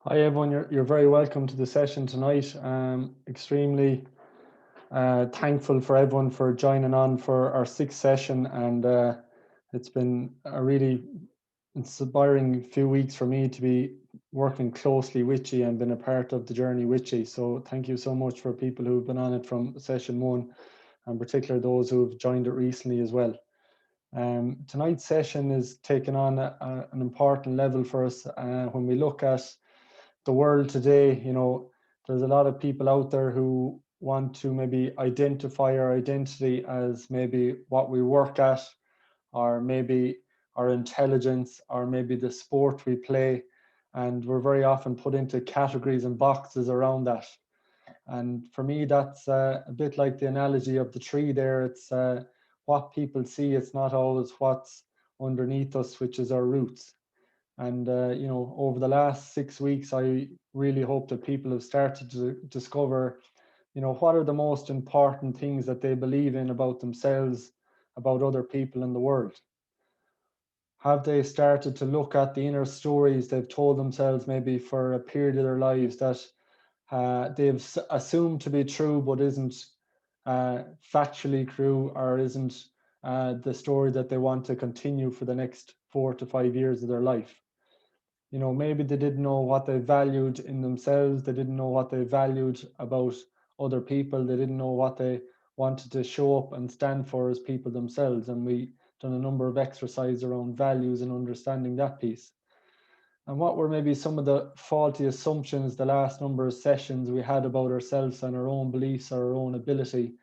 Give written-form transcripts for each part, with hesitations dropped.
Hi everyone, you're very welcome to the session tonight. Extremely thankful for everyone for joining on for our sixth session, and it's been a really inspiring few weeks for me to be working closely with you and been a part of the journey with you. So thank you so much for people who've been on it from session one, and particularly those who've joined it recently as well. Tonight's session is taking on an important level for us when we look at the world today. There's a lot of people out there who want to maybe identify our identity as maybe what we work at, or maybe our intelligence, or maybe the sport we play. And we're very often put into categories and boxes around that. And for me, that's a bit like the analogy of the tree there. It's what people see, it's not always what's underneath us, which is our roots. And over the last 6 weeks, I really hope that people have started to discover, what are the most important things that they believe in about themselves, about other people in the world. Have they started to look at the inner stories they've told themselves maybe for a period of their lives that they've assumed to be true, but isn't factually true, or isn't the story that they want to continue for the next 4 to 5 years of their life? Maybe they didn't know what they valued in themselves. They didn't know what they valued about other people. They didn't know what they wanted to show up and stand for as people themselves. And we done a number of exercises around values and understanding that piece. And what were maybe some of the faulty assumptions the last number of sessions we had about ourselves and our own beliefs or our own ability.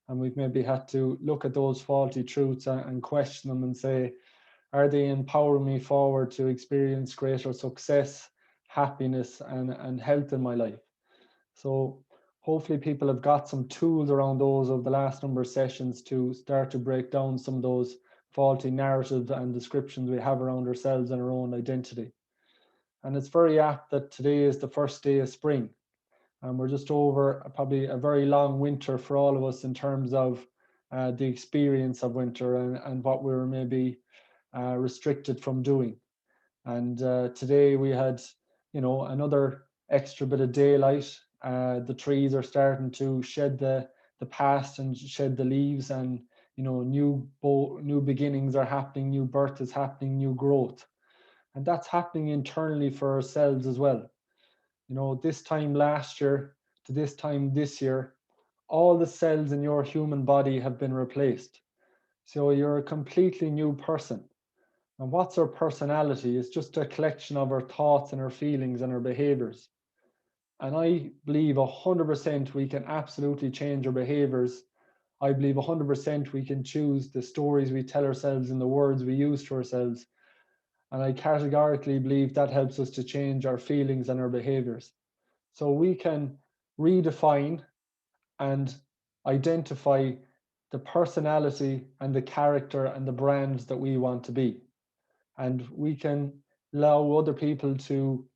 And we've maybe had to look at those faulty truths and question them and say, are they empowering me forward to experience greater success, happiness, and health in my life? So hopefully people have got some tools around those over the last number of sessions to start to break down some of those faulty narratives and descriptions we have around ourselves and our own identity. And it's very apt that today is the first day of spring, and we're just over probably a very long winter for all of us in terms of the experience of winter and what we're maybe restricted from doing. And today we had, another extra bit of daylight. The trees are starting to shed the past and shed the leaves, and new beginnings are happening, new birth is happening, new growth, and that's happening internally for ourselves as well. This time last year to this time this year, all the cells in your human body have been replaced. So you're a completely new person. And what's our personality? It's just a collection of our thoughts and our feelings and our behaviors. And I believe 100% we can absolutely change our behaviors. I believe 100% we can choose the stories we tell ourselves and the words we use to ourselves. And I categorically believe that helps us to change our feelings and our behaviors. So we can redefine and identify the personality and the character and the brands that we want to be. And we can allow other people to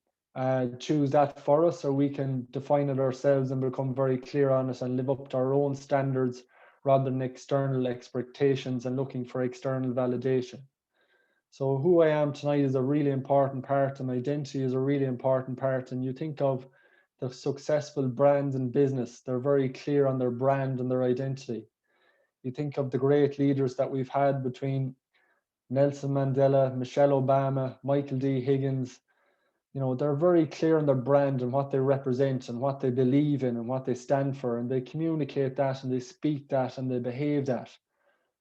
choose that for us, or we can define it ourselves and become very clear on it and live up to our own standards rather than external expectations and looking for external validation. So who I am tonight is a really important part, and identity is a really important part. And you think of the successful brands in business, they're very clear on their brand and their identity. You think of the great leaders that we've had between Nelson Mandela, Michelle Obama, Michael D. Higgins. They're very clear on their brand and what they represent and what they believe in and what they stand for, and they communicate that and they speak that and they behave that.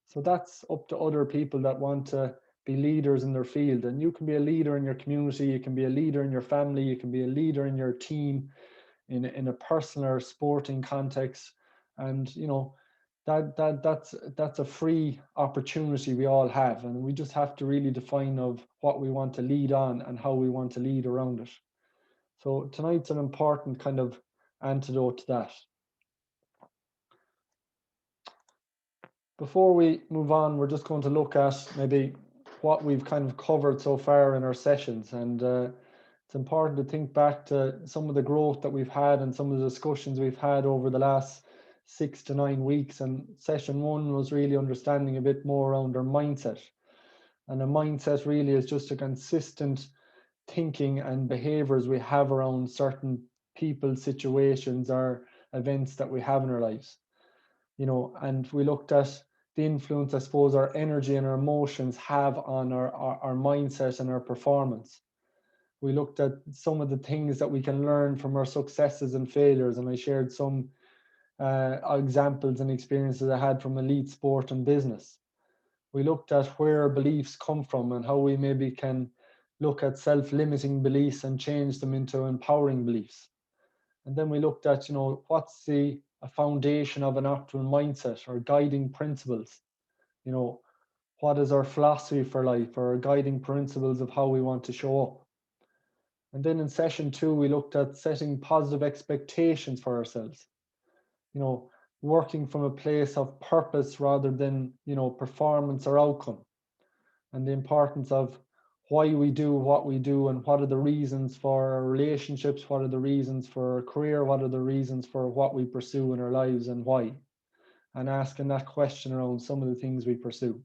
So that's up to other people that want to be leaders in their field. And you can be a leader in your community, you can be a leader in your family, you can be a leader in your team, in a personal or sporting context. And that's a free opportunity we all have, and we just have to really define of what we want to lead on and how we want to lead around it. So tonight's an important kind of antidote to that. Before we move on, we're just going to look at maybe what we've kind of covered so far in our sessions. And it's important to think back to some of the growth that we've had and some of the discussions we've had over the last 6 to 9 weeks. And session one was really understanding a bit more around our mindset. And a mindset really is just a consistent thinking and behaviors we have around certain people, situations, or events that we have in our lives. And we looked at the influence, I suppose, our energy and our emotions have on our mindset and our performance. We looked at some of the things that we can learn from our successes and failures, and I shared some examples and experiences I had from elite sport and business. We looked at where our beliefs come from and how we maybe can look at self-limiting beliefs and change them into empowering beliefs. And then we looked at, what's the a foundation of an optimal mindset or guiding principles. You know, what is our philosophy for life or our guiding principles of how we want to show up. And then in session 2, we looked at setting positive expectations for ourselves. Working from a place of purpose rather than, performance or outcome, and the importance of why we do what we do and what are the reasons for our relationships, what are the reasons for our career, what are the reasons for what we pursue in our lives and why, and asking that question around some of the things we pursue.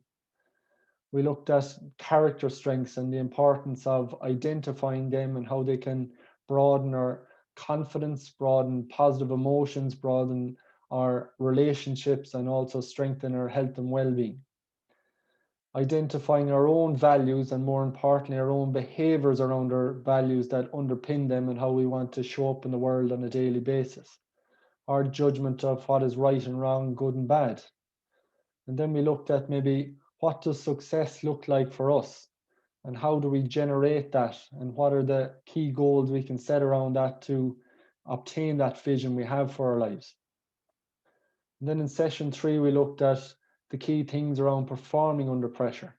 We looked at character strengths and the importance of identifying them and how they can broaden our confidence, broaden positive emotions, broaden our relationships, and also strengthen our health and well-being. Identifying our own values and, more importantly, our own behaviors around our values that underpin them and how we want to show up in the world on a daily basis. Our judgment of what is right and wrong, good and bad. And then we looked at maybe what does success look like for us and how do we generate that and what are the key goals we can set around that to obtain that vision we have for our lives. And then in session 3, we looked at the key things around performing under pressure,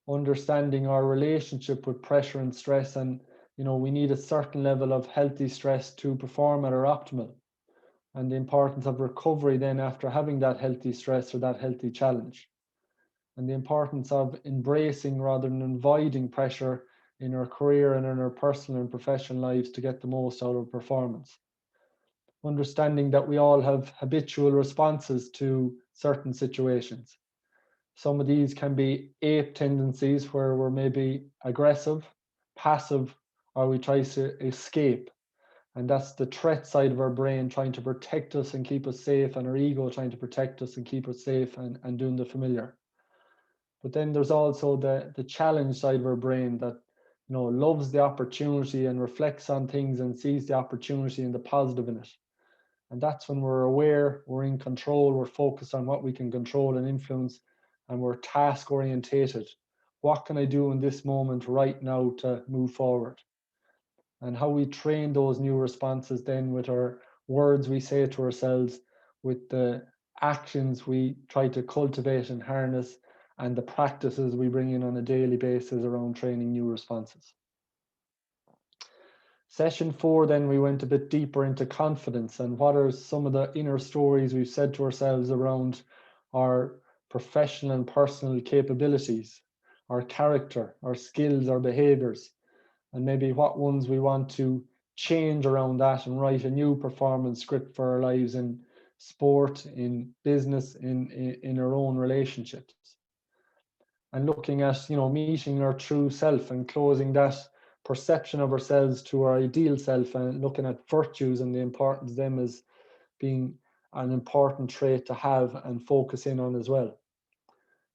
understanding our relationship with pressure and stress, and we need a certain level of healthy stress to perform at our optimal, and the importance of recovery then after having that healthy stress or that healthy challenge, and the importance of embracing rather than avoiding pressure in our career and in our personal and professional lives to get the most out of performance. Understanding that we all have habitual responses to certain situations. Some of these can be ape tendencies where we're maybe aggressive, passive, or we try to escape. And that's the threat side of our brain trying to protect us and keep us safe, and our ego trying to protect us and keep us safe and doing the familiar. But then there's also the challenge side of our brain that loves the opportunity and reflects on things and sees the opportunity and the positive in it. And that's when we're aware, we're in control, we're focused on what we can control and influence, and we're task orientated. What can I do in this moment right now to move forward? And how we train those new responses then with our words we say to ourselves, with the actions we try to cultivate and harness, and the practices we bring in on a daily basis around training new responses. Session 4, then we went a bit deeper into confidence and what are some of the inner stories we've said to ourselves around our professional and personal capabilities, our character, our skills, our behaviors, and maybe what ones we want to change around that and write a new performance script for our lives in sport, in business, in our own relationships. And looking at, meeting our true self and closing that perception of ourselves to our ideal self, and looking at virtues and the importance of them as being an important trait to have and focus in on as well.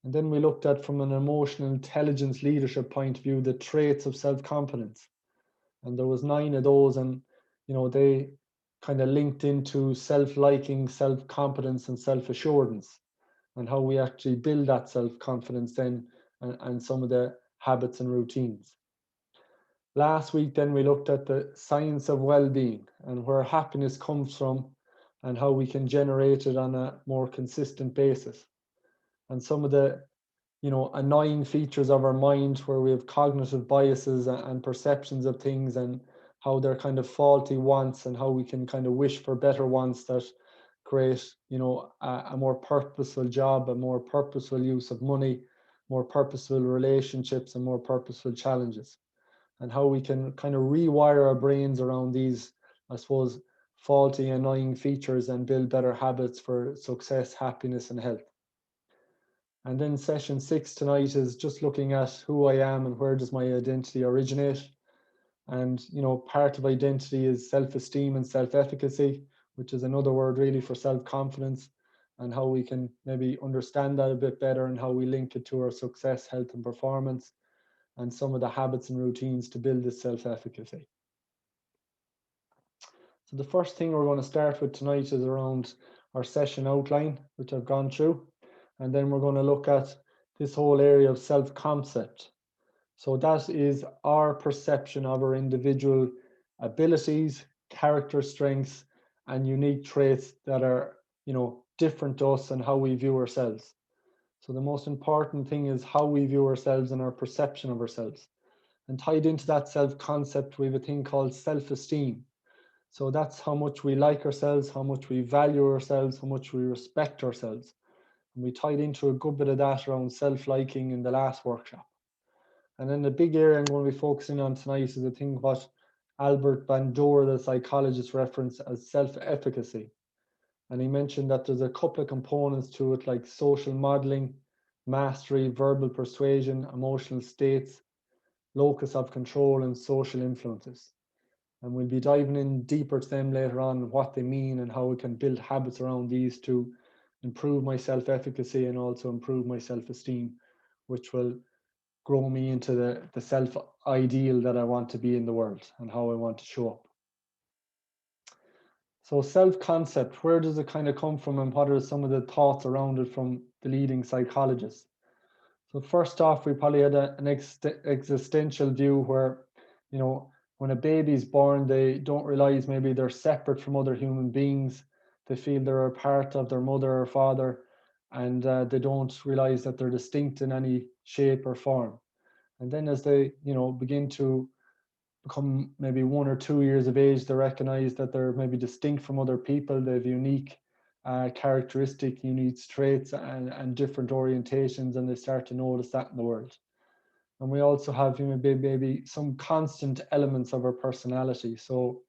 And then we looked at, from an emotional intelligence leadership point of view, the traits of self-confidence. And there was 9 of those, and they kind of linked into self-liking, self-competence and self-assurance, and how we actually build that self-confidence then, and some of the habits and routines. Last week then we looked at the science of well-being and where happiness comes from and how we can generate it on a more consistent basis, and some of the annoying features of our mind where we have cognitive biases and perceptions of things, and how they're kind of faulty wants, and how we can kind of wish for better wants that create a more purposeful job, a more purposeful use of money, more purposeful relationships, and more purposeful challenges, and how we can kind of rewire our brains around these, I suppose, faulty, annoying features and build better habits for success, happiness and health. And then session 6 tonight is just looking at who I am and where does my identity originate. And, part of identity is self-esteem and self-efficacy, which is another word really for self-confidence, and how we can maybe understand that a bit better and how we link it to our success, health, and performance, and some of the habits and routines to build this self-efficacy. So the first thing we're going to start with tonight is around our session outline, which I've gone through. And then we're going to look at this whole area of self-concept. So that is our perception of our individual abilities, character strengths, and unique traits that are, different to us and how we view ourselves. So the most important thing is how we view ourselves and our perception of ourselves. And tied into that self-concept, we have a thing called self-esteem. So that's how much we like ourselves, how much we value ourselves, how much we respect ourselves. And we tied into a good bit of that around self-liking in the last workshop. And then the big area I'm going to be focusing on tonight is the thing what Albert Bandura, the psychologist, referenced as self-efficacy. And he mentioned that there's a couple of components to it, like social modeling, mastery, verbal persuasion, emotional states, locus of control, and social influences. And we'll be diving in deeper to them later on, what they mean and how we can build habits around these to improve my self-efficacy and also improve my self-esteem, which will grow me into the self-ideal that I want to be in the world and how I want to show up. So self-concept, where does it kind of come from and what are some of the thoughts around it from the leading psychologists? So first off, we probably had an existential view where, when a baby's born, they don't realize maybe they're separate from other human beings. They feel they're a part of their mother or father, and they don't realize that they're distinct in any shape or form. And then as they, begin to become maybe 1 or 2 years of age, they recognize that they're maybe distinct from other people. They have unique characteristic, unique traits and different orientations, and they start to notice that in the world. And we also have maybe some constant elements of our personality. So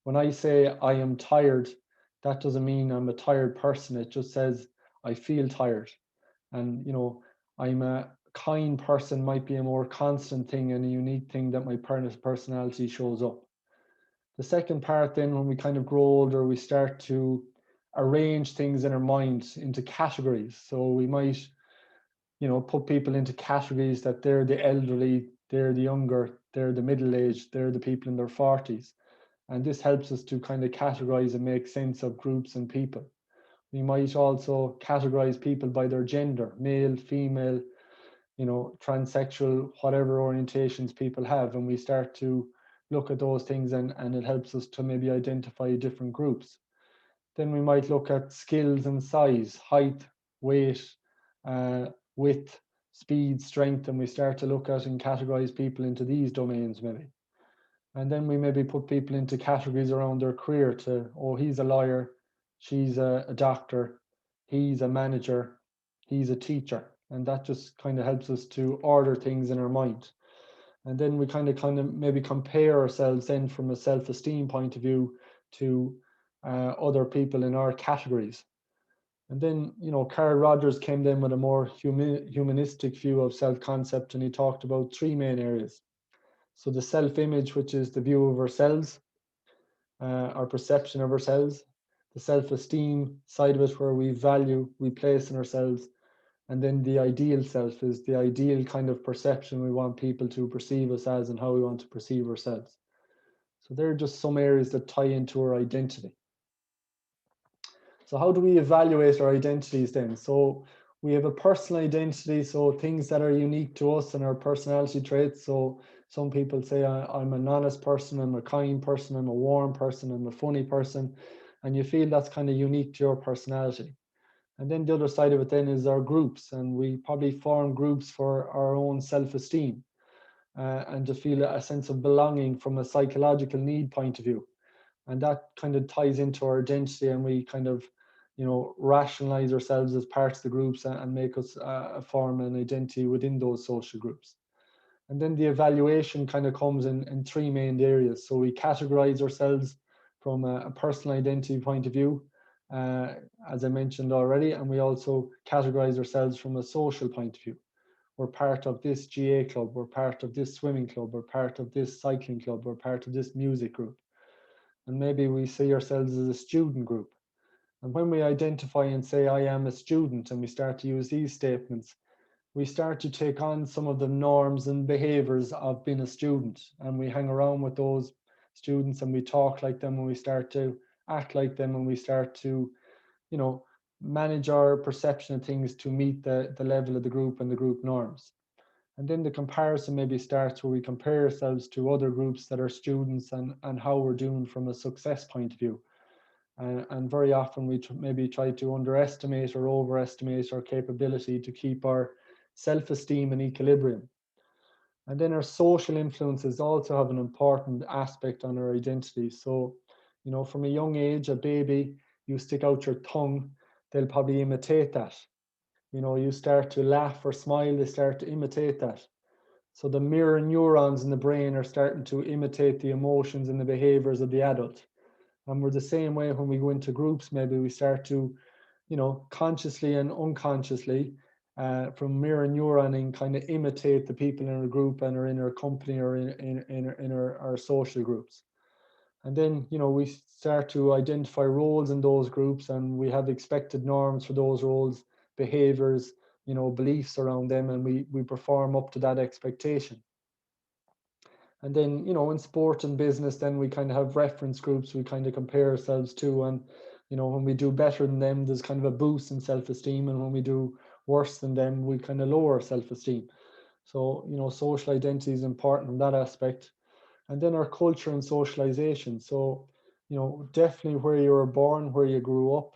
when I say I am tired, that doesn't mean I'm a tired person. It just says I feel tired. And, I'm a kind person might be a more constant thing and a unique thing that my personality shows up. The second part then, when we kind of grow older, we start to arrange things in our mind into categories. So we might, put people into categories that they're the elderly, they're the younger, they're the middle-aged, they're the people in their 40s. And this helps us to kind of categorize and make sense of groups and people. We might also categorize people by their gender, male, female, transsexual, whatever orientations people have. And we start to look at those things and it helps us to maybe identify different groups. Then we might look at skills and size, height, weight, width, speed, strength, and we start to look at and categorize people into these domains maybe. And then we maybe put people into categories around their career to, oh, he's a lawyer, she's a doctor, he's a manager, he's a teacher. And that just kind of helps us to order things in our mind. And then we kind of maybe compare ourselves then from a self-esteem point of view to other people in our categories. And then, Carl Rogers came then with a more humanistic view of self-concept, and he talked about three main areas. So the self-image, which is the view of ourselves, our perception of ourselves, the self-esteem side of it, where we value, we place in ourselves, and then the ideal self is the ideal kind of perception we want people to perceive us as and how we want to perceive ourselves. So they're just some areas that tie into our identity. So how do we evaluate our identities then? So we have a personal identity, so things that are unique to us and our personality traits. So some people say I'm an honest person, I'm a kind person, I'm a warm person, I'm a funny person, and you feel that's kind of unique to your personality. And then the other side of it then is our groups, and we probably form groups for our own self-esteem and to feel a sense of belonging from a psychological need point of view. And that kind of ties into our identity, and we kind of, rationalize ourselves as parts of the groups and make us form an identity within those social groups. And then the evaluation kind of comes in three main areas. So we categorize ourselves from a personal identity point of view, as I mentioned already, and we also categorize ourselves from a social point of view. we're part of this GA club, we're part of this swimming club, we're part of this cycling club, we're part of this music group. And maybe we see ourselves as a student group. And when we identify and say, I am a student, and we start to use these statements, we start to take on some of the norms and behaviors of being a student. And we hang around with those students and we talk like them and we start to act like them and we start to, you know, manage our perception of things to meet the level of the group and the group norms. And then the comparison maybe starts where we compare ourselves to other groups that are students and how we're doing from a success point of view. And very often we maybe try to underestimate or overestimate our capability to keep our self-esteem in equilibrium. And then our social influences also have an important aspect on our identity. So, from a young age, a baby, you stick out your tongue, they'll probably imitate that. You start to laugh or smile, they start to imitate that. So the mirror neurons in the brain are starting to imitate the emotions and the behaviors of the adult. And we're the same way when we go into groups, maybe we start to, consciously and unconsciously, from mirror neuroning, kind of imitate the people in our group and or in our company or in our social groups. And then, we start to identify roles in those groups and we have expected norms for those roles, behaviors, beliefs around them, and we perform up to that expectation. And then, in sport and business, then we kind of have reference groups we kind of compare ourselves to. And, when we do better than them, there's kind of a boost in self-esteem. And when we do worse than them, we kind of lower self-esteem. So, social identity is important in that aspect. And then our culture and socialization. So, definitely where you were born, where you grew up,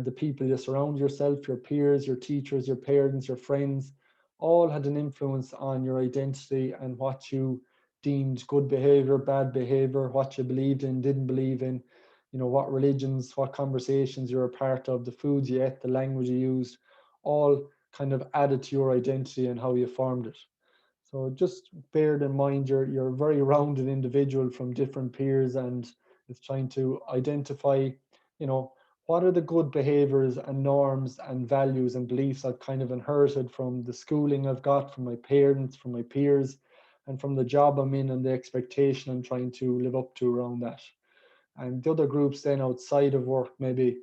the people you surround yourself, your peers, your teachers, your parents, your friends, all had an influence on your identity and what you deemed good behavior, bad behavior, what you believed in, didn't believe in, what religions, what conversations you were a part of, the foods you ate, the language you used, all kind of added to your identity and how you formed it. So just bear in mind you're a very rounded individual from different peers, and it's trying to identify, what are the good behaviors and norms and values and beliefs I've kind of inherited from the schooling I've got, from my parents, from my peers, and from the job I'm in and the expectation I'm trying to live up to around that. And the other groups then outside of work, maybe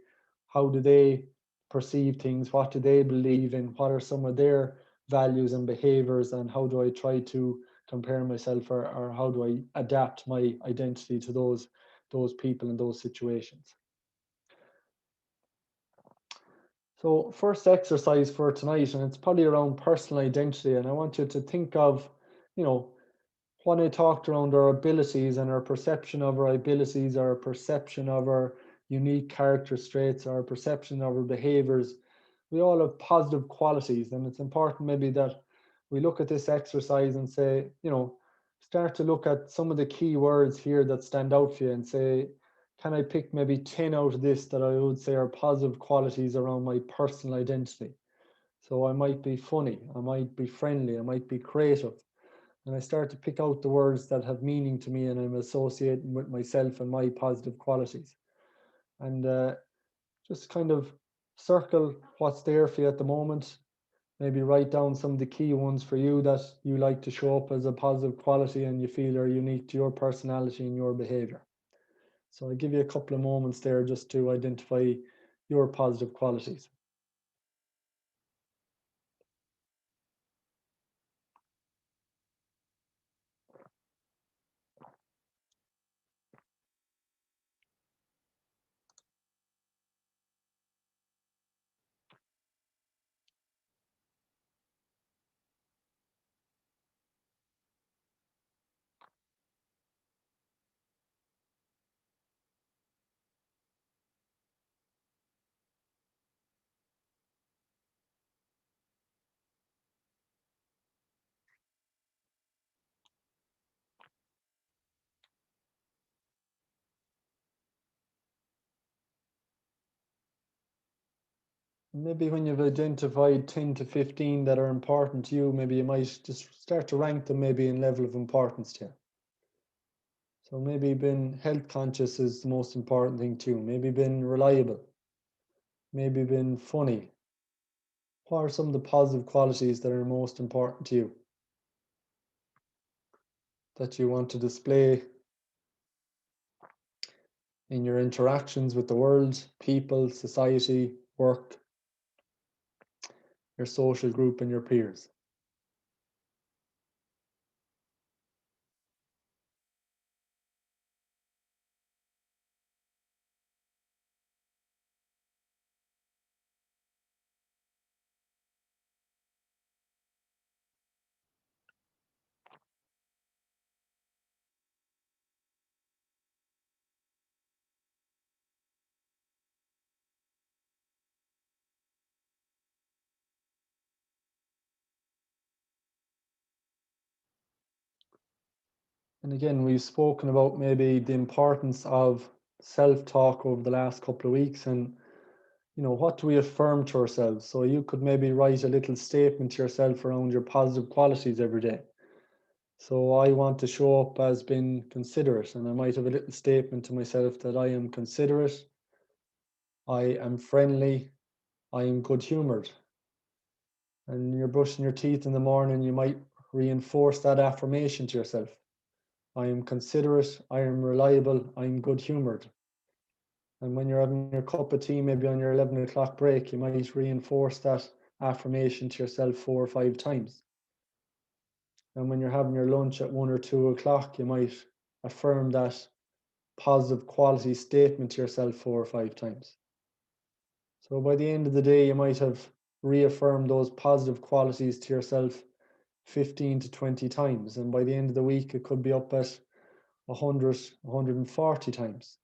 how do they perceive things? What do they believe in? What are some of their values and behaviors? And how do I try to compare myself, or how do I adapt my identity to those people and those situations? So first exercise for tonight, and it's probably around personal identity. And I want you to think of, you know, when I talked around our abilities and our perception of our abilities, our perception of our unique character traits, our perception of our behaviors, we all have positive qualities. And it's important maybe that we look at this exercise and say, start to look at some of the key words here that stand out for you and say, can I pick maybe 10 out of this that I would say are positive qualities around my personal identity? So I might be funny, I might be friendly, I might be creative, and I start to pick out the words that have meaning to me and I'm associating with myself and my positive qualities. And just kind of circle what's there for you at the moment. Maybe write down some of the key ones for you that you like to show up as a positive quality and you feel are unique to your personality and your behavior. So I'll give you a couple of moments there just to identify your positive qualities. Maybe when you've identified 10 to 15 that are important to you, maybe you might just start to rank them maybe in level of importance to you. So maybe being health conscious is the most important thing too. Maybe being reliable. Maybe being funny. What are some of the positive qualities that are most important to you, that you want to display in your interactions with the world, people, society, work, your social group, and your peers? And again, we've spoken about maybe the importance of self-talk over the last couple of weeks, and what do we affirm to ourselves? So you could maybe write a little statement to yourself around your positive qualities every day. So I want to show up as being considerate, and I might have a little statement to myself that I am considerate, I am friendly, I am good humored. And you're brushing your teeth in the morning, you might reinforce that affirmation to yourself. I am considerate, I am reliable, I'm good humored. And when you're having your cup of tea, maybe on your 11 o'clock break, you might reinforce that affirmation to yourself 4 or 5 times. And when you're having your lunch at 1 or 2 o'clock, you might affirm that positive quality statement to yourself 4 or 5 times. So by the end of the day, you might have reaffirmed those positive qualities to yourself 15 to 20 times. And by the end of the week, it could be up at 100, 140 times.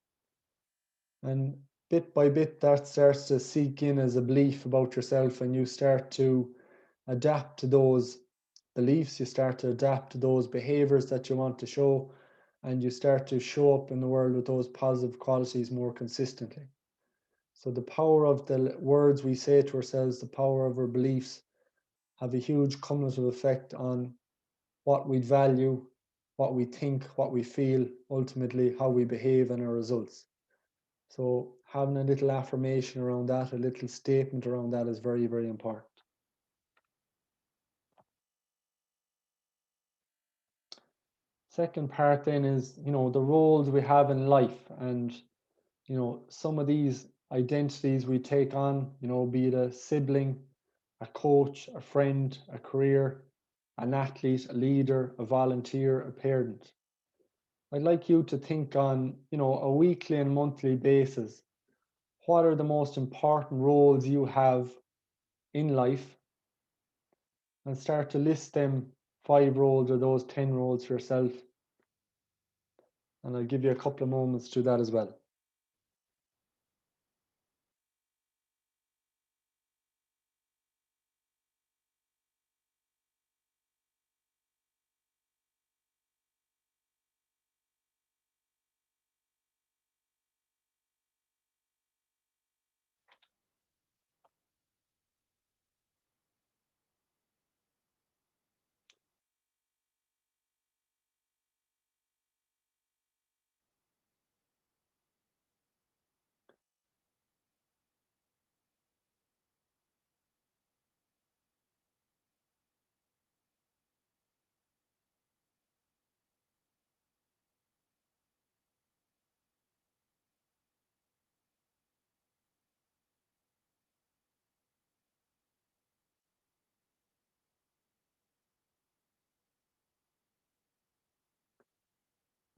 And bit by bit, that starts to seep in as a belief about yourself, and you start to adapt to those beliefs, you start to adapt to those behaviors that you want to show, and you start to show up in the world with those positive qualities more consistently. So, the power of the words we say to ourselves, the power of our beliefs, have a huge cumulative effect on what we value, what we think, what we feel, ultimately, how we behave, and our results. So having a little affirmation around that, a little statement around that is very, very important. Second part then is, the roles we have in life, and, some of these identities we take on, be it a sibling, a coach, a friend, a career, an athlete, a leader, a volunteer, a parent. I'd like you to think on, a weekly and monthly basis. What are the most important roles you have in life, and start to list them 5 roles or those 10 roles for yourself. And I'll give you a couple of moments to do that as well.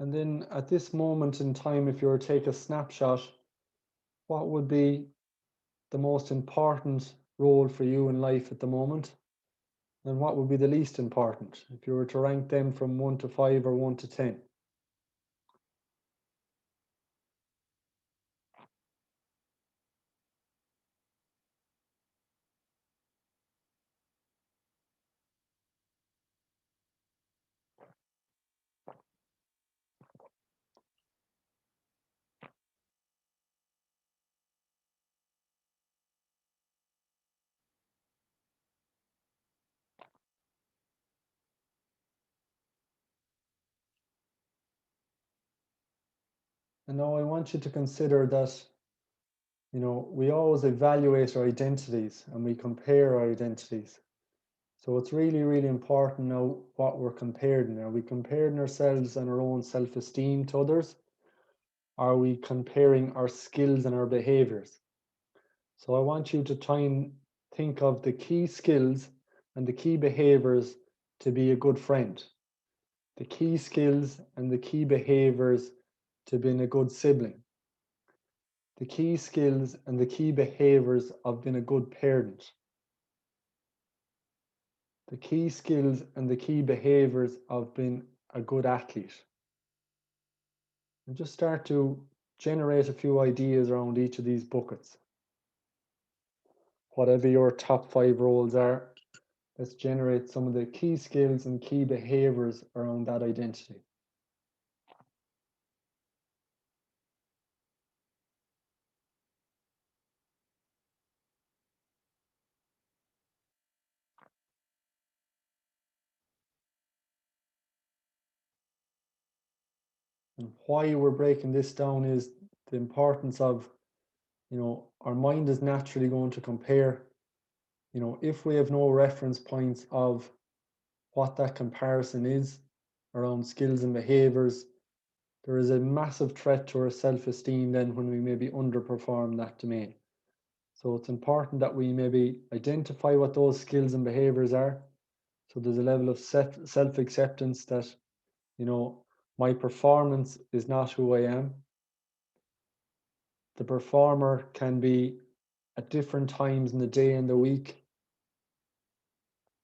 And then at this moment in time, if you were to take a snapshot, what would be the most important role for you in life at the moment? And what would be the least important if you were to rank them from 1 to 5 or 1 to 10? And now I want you to consider that We always evaluate our identities and we compare our identities. So it's really, really important now what we're comparing. Are we comparing ourselves and our own self-esteem to others? Are we comparing our skills and our behaviors? So I want you to try and think of the key skills and the key behaviors to be a good friend, the key skills and the key behaviors to being a good sibling, the key skills and the key behaviors of being a good parent, the key skills and the key behaviors of being a good athlete. And just start to generate a few ideas around each of these buckets. Whatever your top 5 roles are, let's generate some of the key skills and key behaviors around that identity. And why we're breaking this down is the importance of, our mind is naturally going to compare. If we have no reference points of what that comparison is around skills and behaviors, there is a massive threat to our self-esteem then when we maybe underperform that domain. So it's important that we maybe identify what those skills and behaviors are. So there's a level of self-acceptance that, my performance is not who I am. The performer can be at different times in the day and the week.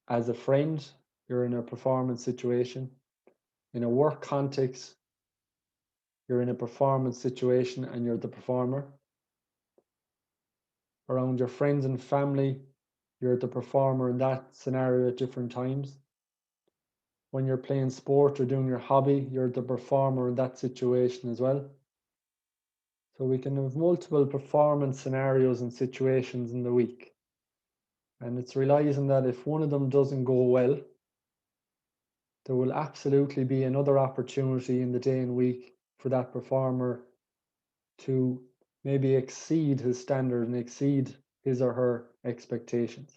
As a friend, you're in a performance situation. In a work context, you're in a performance situation and you're the performer. Around your friends and family, you're the performer in that scenario at different times. When you're playing sport or doing your hobby, you're the performer in that situation as well. So we can have multiple performance scenarios and situations in the week. And it's realizing that if one of them doesn't go well, there will absolutely be another opportunity in the day and week for that performer to maybe exceed his standard and exceed his or her expectations.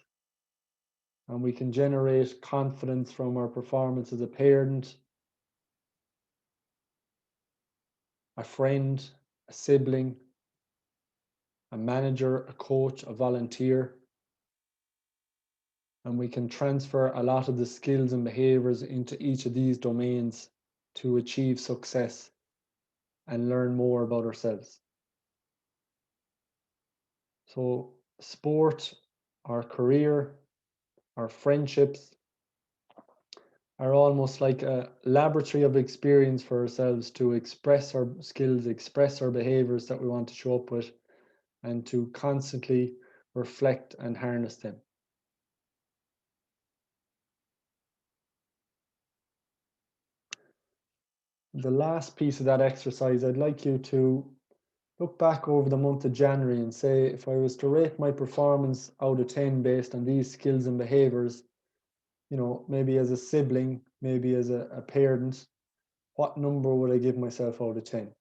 And we can generate confidence from our performance as a parent, a friend, a sibling, a manager, a coach, a volunteer. And we can transfer a lot of the skills and behaviors into each of these domains to achieve success and learn more about ourselves. So sport, our career, our friendships are almost like a laboratory of experience for ourselves to express our skills, express our behaviors that we want to show up with, and to constantly reflect and harness them. The last piece of that exercise, I'd like you to look back over the month of January and say, if I was to rate my performance out of 10 based on these skills and behaviors, maybe as a sibling, maybe as a parent, what number would I give myself out of 10?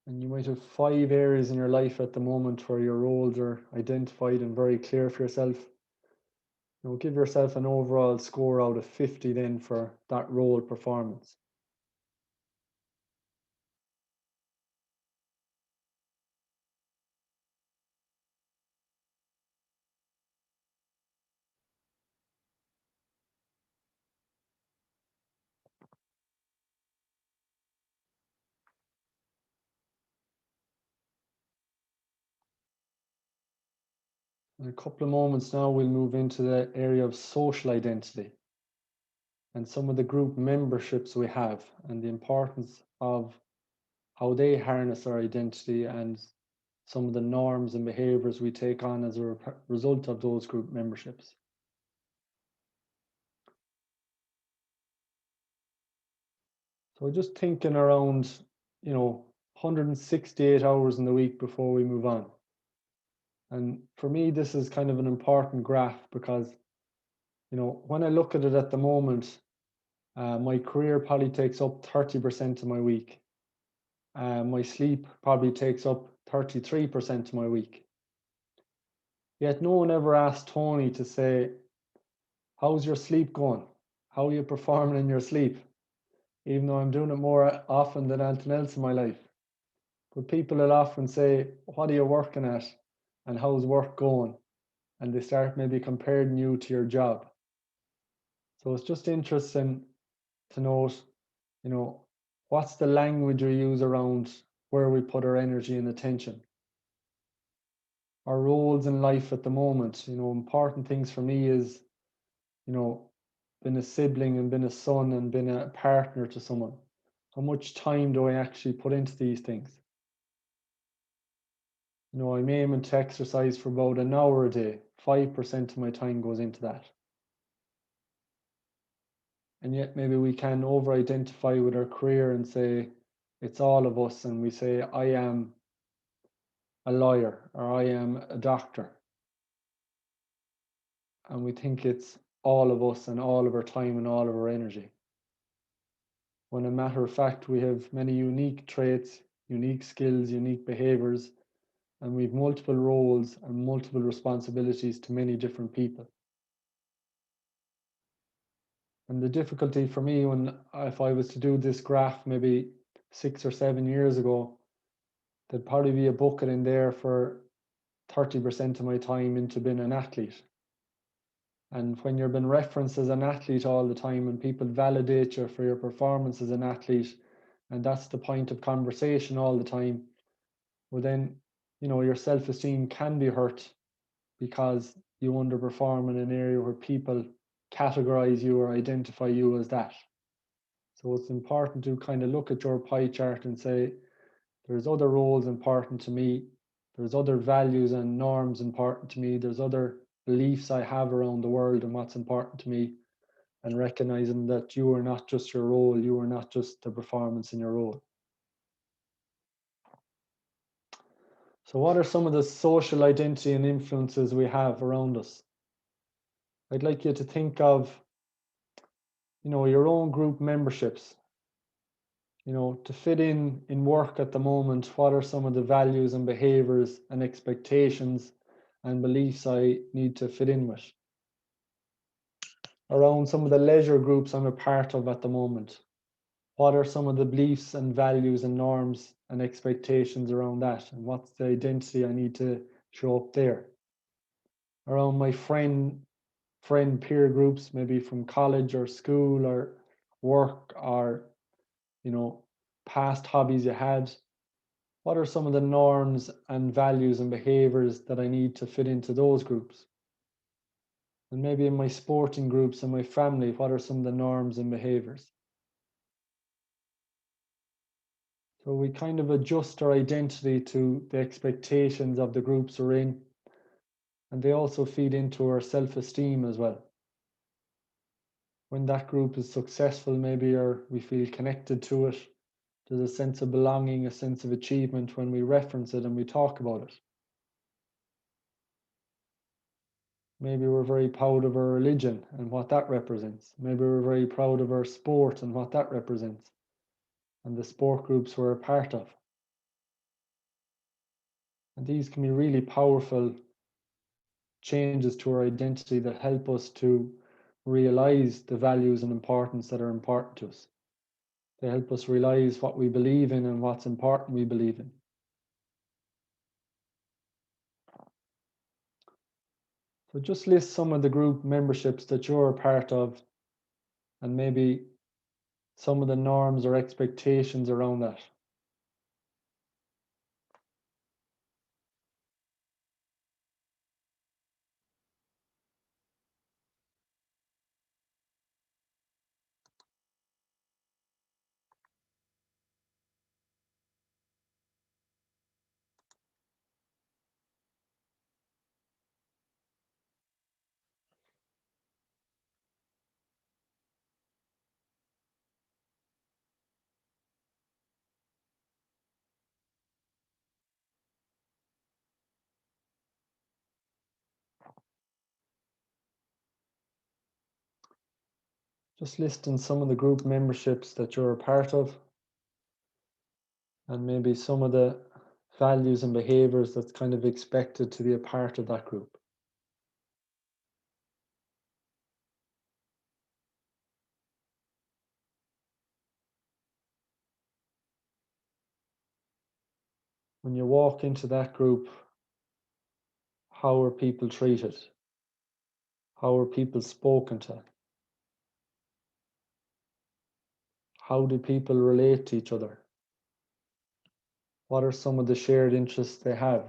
And you might have 5 areas in your life at the moment where your roles are identified and very clear for yourself. Give yourself an overall score out of 50 then for that role performance. In a couple of moments now, we'll move into the area of social identity. and some of the group memberships we have and the importance of how they harness our identity and some of the norms and behaviours we take on as a result of those group memberships. So just thinking around, 168 hours in the week before we move on. And for me, this is kind of an important graph because, when I look at it at the moment, my career probably takes up 30% of my week. My sleep probably takes up 33% of my week. Yet no one ever asked Tony to say, how's your sleep going? How are you performing in your sleep? Even though I'm doing it more often than anything else in my life. But people will often say, what are you working at? And how's work going? And they start maybe comparing you to your job. So it's just interesting to note, what's the language we use around where we put our energy and attention. Our roles in life at the moment, important things for me is, being a sibling and being a son and being a partner to someone. How much time do I actually put into these things? I'm aiming to exercise for about an hour a day. 5% of my time goes into that. And yet maybe we can over-identify with our career and say, it's all of us. And we say, I am a lawyer or I am a doctor. And we think it's all of us and all of our time and all of our energy. When in matter of fact, we have many unique traits, unique skills, unique behaviors, and we've multiple roles and multiple responsibilities to many different people. And the difficulty for me if I was to do this graph maybe 6 or 7 years ago, there'd probably be a bucket in there for 30% of my time into being an athlete. And when you're being referenced as an athlete all the time and people validate you for your performance as an athlete, and that's the point of conversation all the time, well then, your self-esteem can be hurt because you underperform in an area where people categorize you or identify you as that. So it's important to kind of look at your pie chart and say, there's other roles important to me. There's other values and norms important to me. There's other beliefs I have around the world and what's important to me. And recognizing that you are not just your role, you are not just the performance in your role. So what are some of the social identity and influences we have around us? I'd like you to think of, your own group memberships. To fit in work at the moment, what are some of the values and behaviors and expectations and beliefs I need to fit in with? Around some of the leisure groups I'm a part of at the moment, what are some of the beliefs and values and norms and expectations around that? And what's the identity I need to show up there? Around my friend peer groups, maybe from college or school or work or, past hobbies you had. What are some of the norms and values and behaviors that I need to fit into those groups? And maybe in my sporting groups and my family, what are some of the norms and behaviors? So we kind of adjust our identity to the expectations of the groups we're in. And they also feed into our self-esteem as well. When that group is successful, maybe, or we feel connected to it, there's a sense of belonging, a sense of achievement when we reference it and we talk about it. Maybe we're very proud of our religion and what that represents. Maybe we're very proud of our sport and what that represents, and the sport groups we're a part of. And these can be really powerful changes to our identity that help us to realize the values and importance that are important to us. They help us realize what we believe in and what's important we believe in. So just list some of the group memberships that you're a part of and maybe some of the norms or expectations around that. Just listing some of the group memberships that you're a part of, and maybe some of the values and behaviours that's kind of expected to be a part of that group. When you walk into that group, how are people treated? How are people spoken to? How do people relate to each other? What are some of the shared interests they have?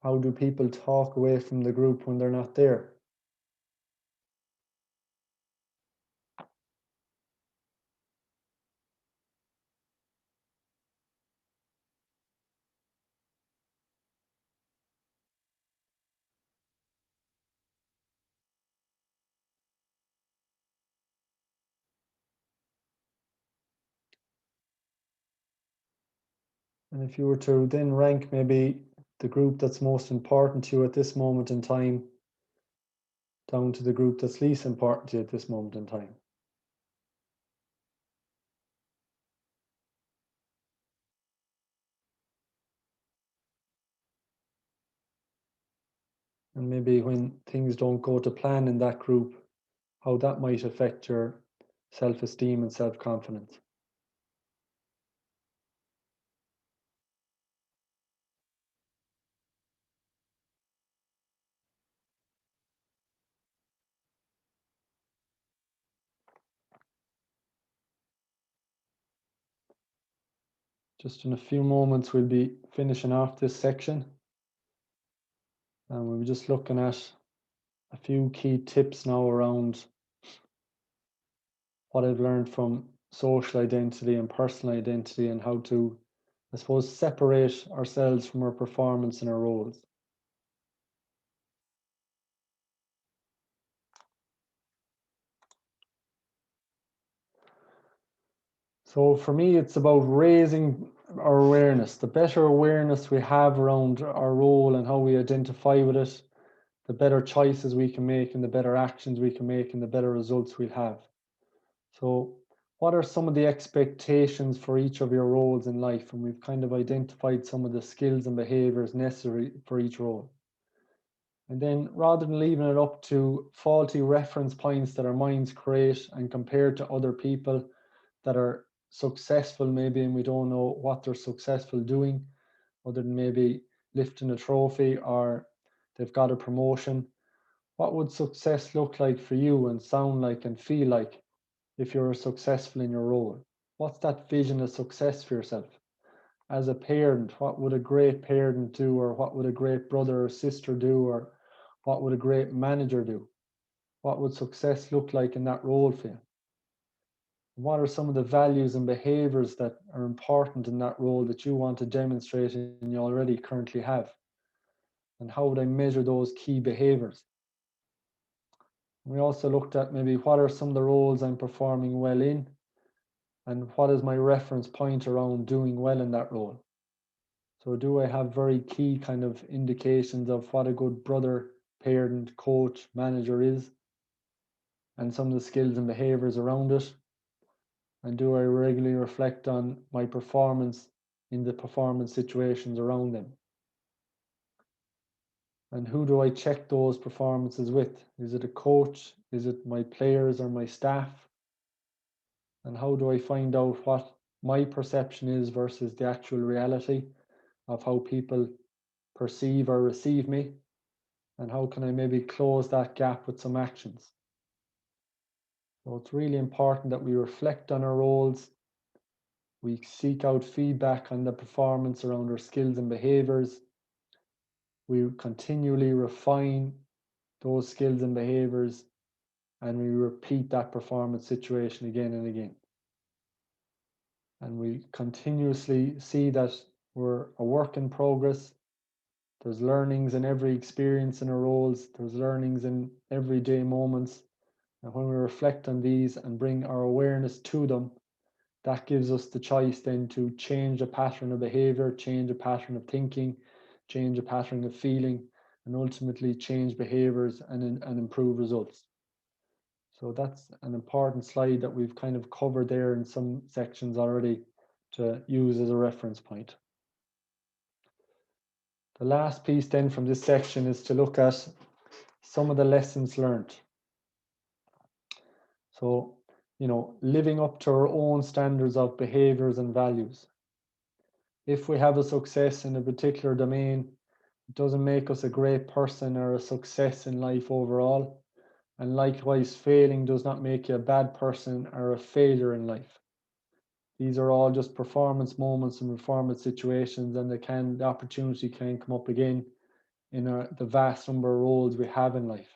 How do people talk away from the group when they're not there? And if you were to then rank maybe the group that's most important to you at this moment in time down to the group that's least important to you at this moment in time. And maybe when things don't go to plan in that group, how that might affect your self-esteem and self-confidence. Just in a few moments, we'll be finishing off this section, and we'll be just looking at a few key tips now around what I've learned from social identity and personal identity, and how to, I suppose, separate ourselves from our performance and our roles. So for me, it's about raising our awareness. The better awareness we have around our role and how we identify with it, the better choices we can make and the better actions we can make and the better results we'll have. So what are some of the expectations for each of your roles in life? And we've kind of identified some of the skills and behaviors necessary for each role. And then rather than leaving it up to faulty reference points that our minds create and compare to other people that are successful maybe, and we don't know what they're successful doing other than maybe lifting a trophy or they've got a promotion. What would success look like for you and sound like and feel like if you're successful in your role? What's that vision of success for yourself? As a parent, what would a great parent do, or what would a great brother or sister do, or what would a great manager do? What would success look like in that role for you? What are some of the values and behaviors that are important in that role that you want to demonstrate and you already currently have? And how would I measure those key behaviors? We also looked at maybe what are some of the roles I'm performing well in, and what is my reference point around doing well in that role? So do I have very key kind of indications of what a good brother, parent, coach, manager is, and some of the skills and behaviors around it? And do I regularly reflect on my performance in the performance situations around them? And who do I check those performances with? Is it a coach? Is it my players or my staff? And how do I find out what my perception is versus the actual reality of how people perceive or receive me? And how can I maybe close that gap with some actions? So it's really important that we reflect on our roles, we seek out feedback on the performance around our skills and behaviors, we continually refine those skills and behaviors, and we repeat that performance situation again and again. And we continuously see that we're a work in progress. There's learnings in every experience in our roles, there's learnings in everyday moments. And when we reflect on these and bring our awareness to them, that gives us the choice then to change a pattern of behavior, change a pattern of thinking, change a pattern of feeling, and ultimately change behaviours and improve results. So that's an important slide that we've kind of covered there in some sections already to use as a reference point. The last piece then from this section is to look at some of the lessons learned. So, living up to our own standards of behaviours and values. If we have a success in a particular domain, it doesn't make us a great person or a success in life overall. And likewise, failing does not make you a bad person or a failure in life. These are all just performance moments and performance situations, and the opportunity can come up again in the vast number of roles we have in life.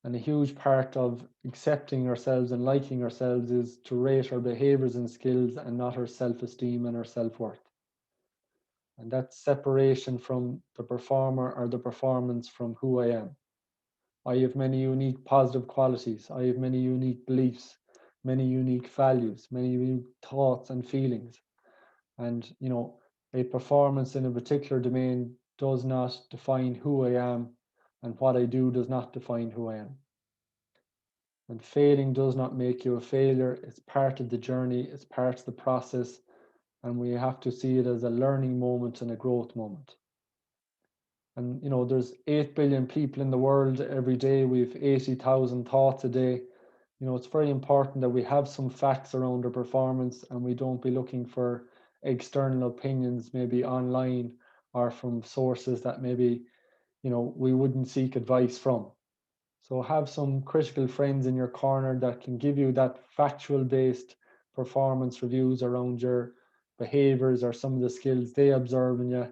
And a huge part of accepting ourselves and liking ourselves is to rate our behaviours and skills and not our self-esteem and our self-worth. And that's separation from the performer or the performance from who I am. I have many unique positive qualities. I have many unique beliefs, many unique values, many unique thoughts and feelings. And, a performance in a particular domain does not define who I am, and what I do does not define who I am. And failing does not make you a failure. It's part of the journey, it's part of the process, and we have to see it as a learning moment and a growth moment. And there's 8 billion people in the world every day. We have 80,000 thoughts a day. It's very important that we have some facts around our performance, and we don't be looking for external opinions, maybe online or from sources that maybe, we wouldn't seek advice from. So have some critical friends in your corner that can give you that factual based performance reviews around your behaviors or some of the skills they observe in you,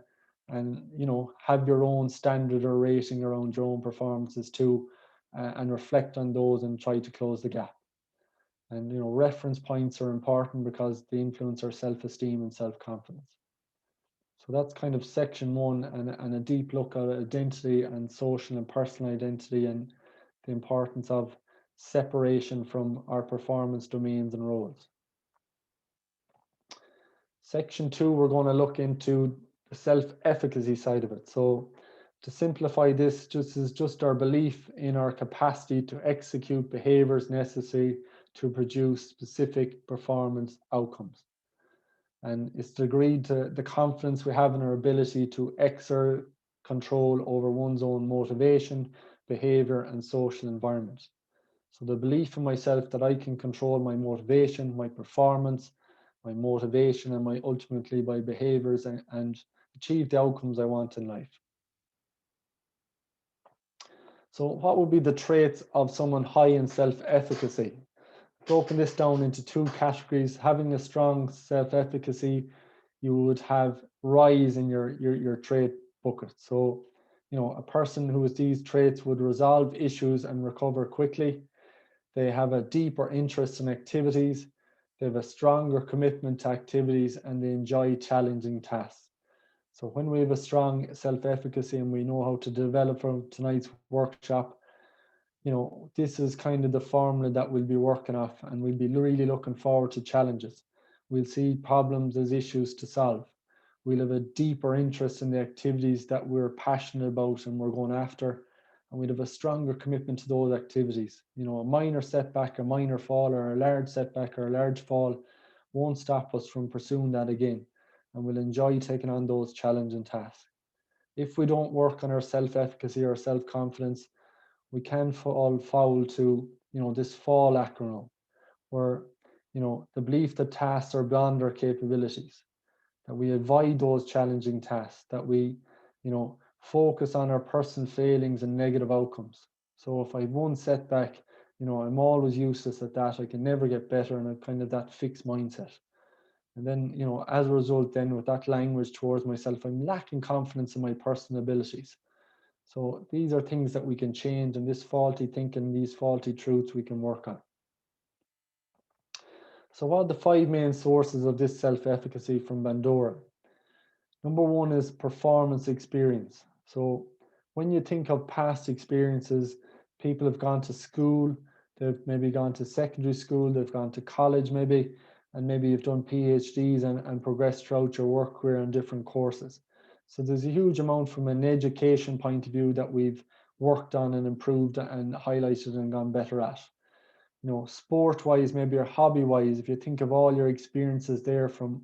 and have your own standard or rating around your own performances too, and reflect on those and try to close the gap. And reference points are important because they influence our self-esteem and self-confidence. So that's kind of section one, and a deep look at identity and social and personal identity, and the importance of separation from our performance domains and roles. Section two, we're going to look into the self-efficacy side of it. So to simplify this, is just our belief in our capacity to execute behaviours necessary to produce specific performance outcomes. And it's the degree to the confidence we have in our ability to exert control over one's own motivation, behaviour and social environment. So the belief in myself that I can control my motivation, my performance, my motivation, and ultimately my behaviours, and achieve the outcomes I want in life. So what would be the traits of someone high in self-efficacy? Broken this down into two categories. Having a strong self-efficacy, you would have rise in your trait bucket. So, a person who has these traits would resolve issues and recover quickly. They have a deeper interest in activities. They have a stronger commitment to activities, and they enjoy challenging tasks. So when we have a strong self-efficacy and we know how to develop from tonight's workshop, this is kind of the formula that we'll be working off, and we'll be really looking forward to challenges. We'll see problems as issues to solve. We'll have a deeper interest in the activities that we're passionate about and we're going after, and we'll have a stronger commitment to those activities. A minor setback, a minor fall, or a large setback or a large fall won't stop us from pursuing that again, and we'll enjoy taking on those challenging tasks. If we don't work on our self-efficacy or self-confidence, we can fall foul to this fall acronym, where the belief that tasks are beyond our capabilities, that we avoid those challenging tasks, that we focus on our personal failings and negative outcomes. So if I have one setback, I'm always useless at that, I can never get better, and I've kind of that fixed mindset. And then as a result, then with that language towards myself, I'm lacking confidence in my personal abilities. So these are things that we can change, and this faulty thinking, these faulty truths we can work on. So what are the 5 main sources of this self-efficacy from Bandura? Number 1 is performance experience. So when you think of past experiences, people have gone to school, they've maybe gone to secondary school, they've gone to college maybe, and maybe you've done PhDs and progressed throughout your work career on different courses. So there's a huge amount from an education point of view that we've worked on and improved and highlighted and gone better at. Sport wise, maybe, or hobby wise, if you think of all your experiences there from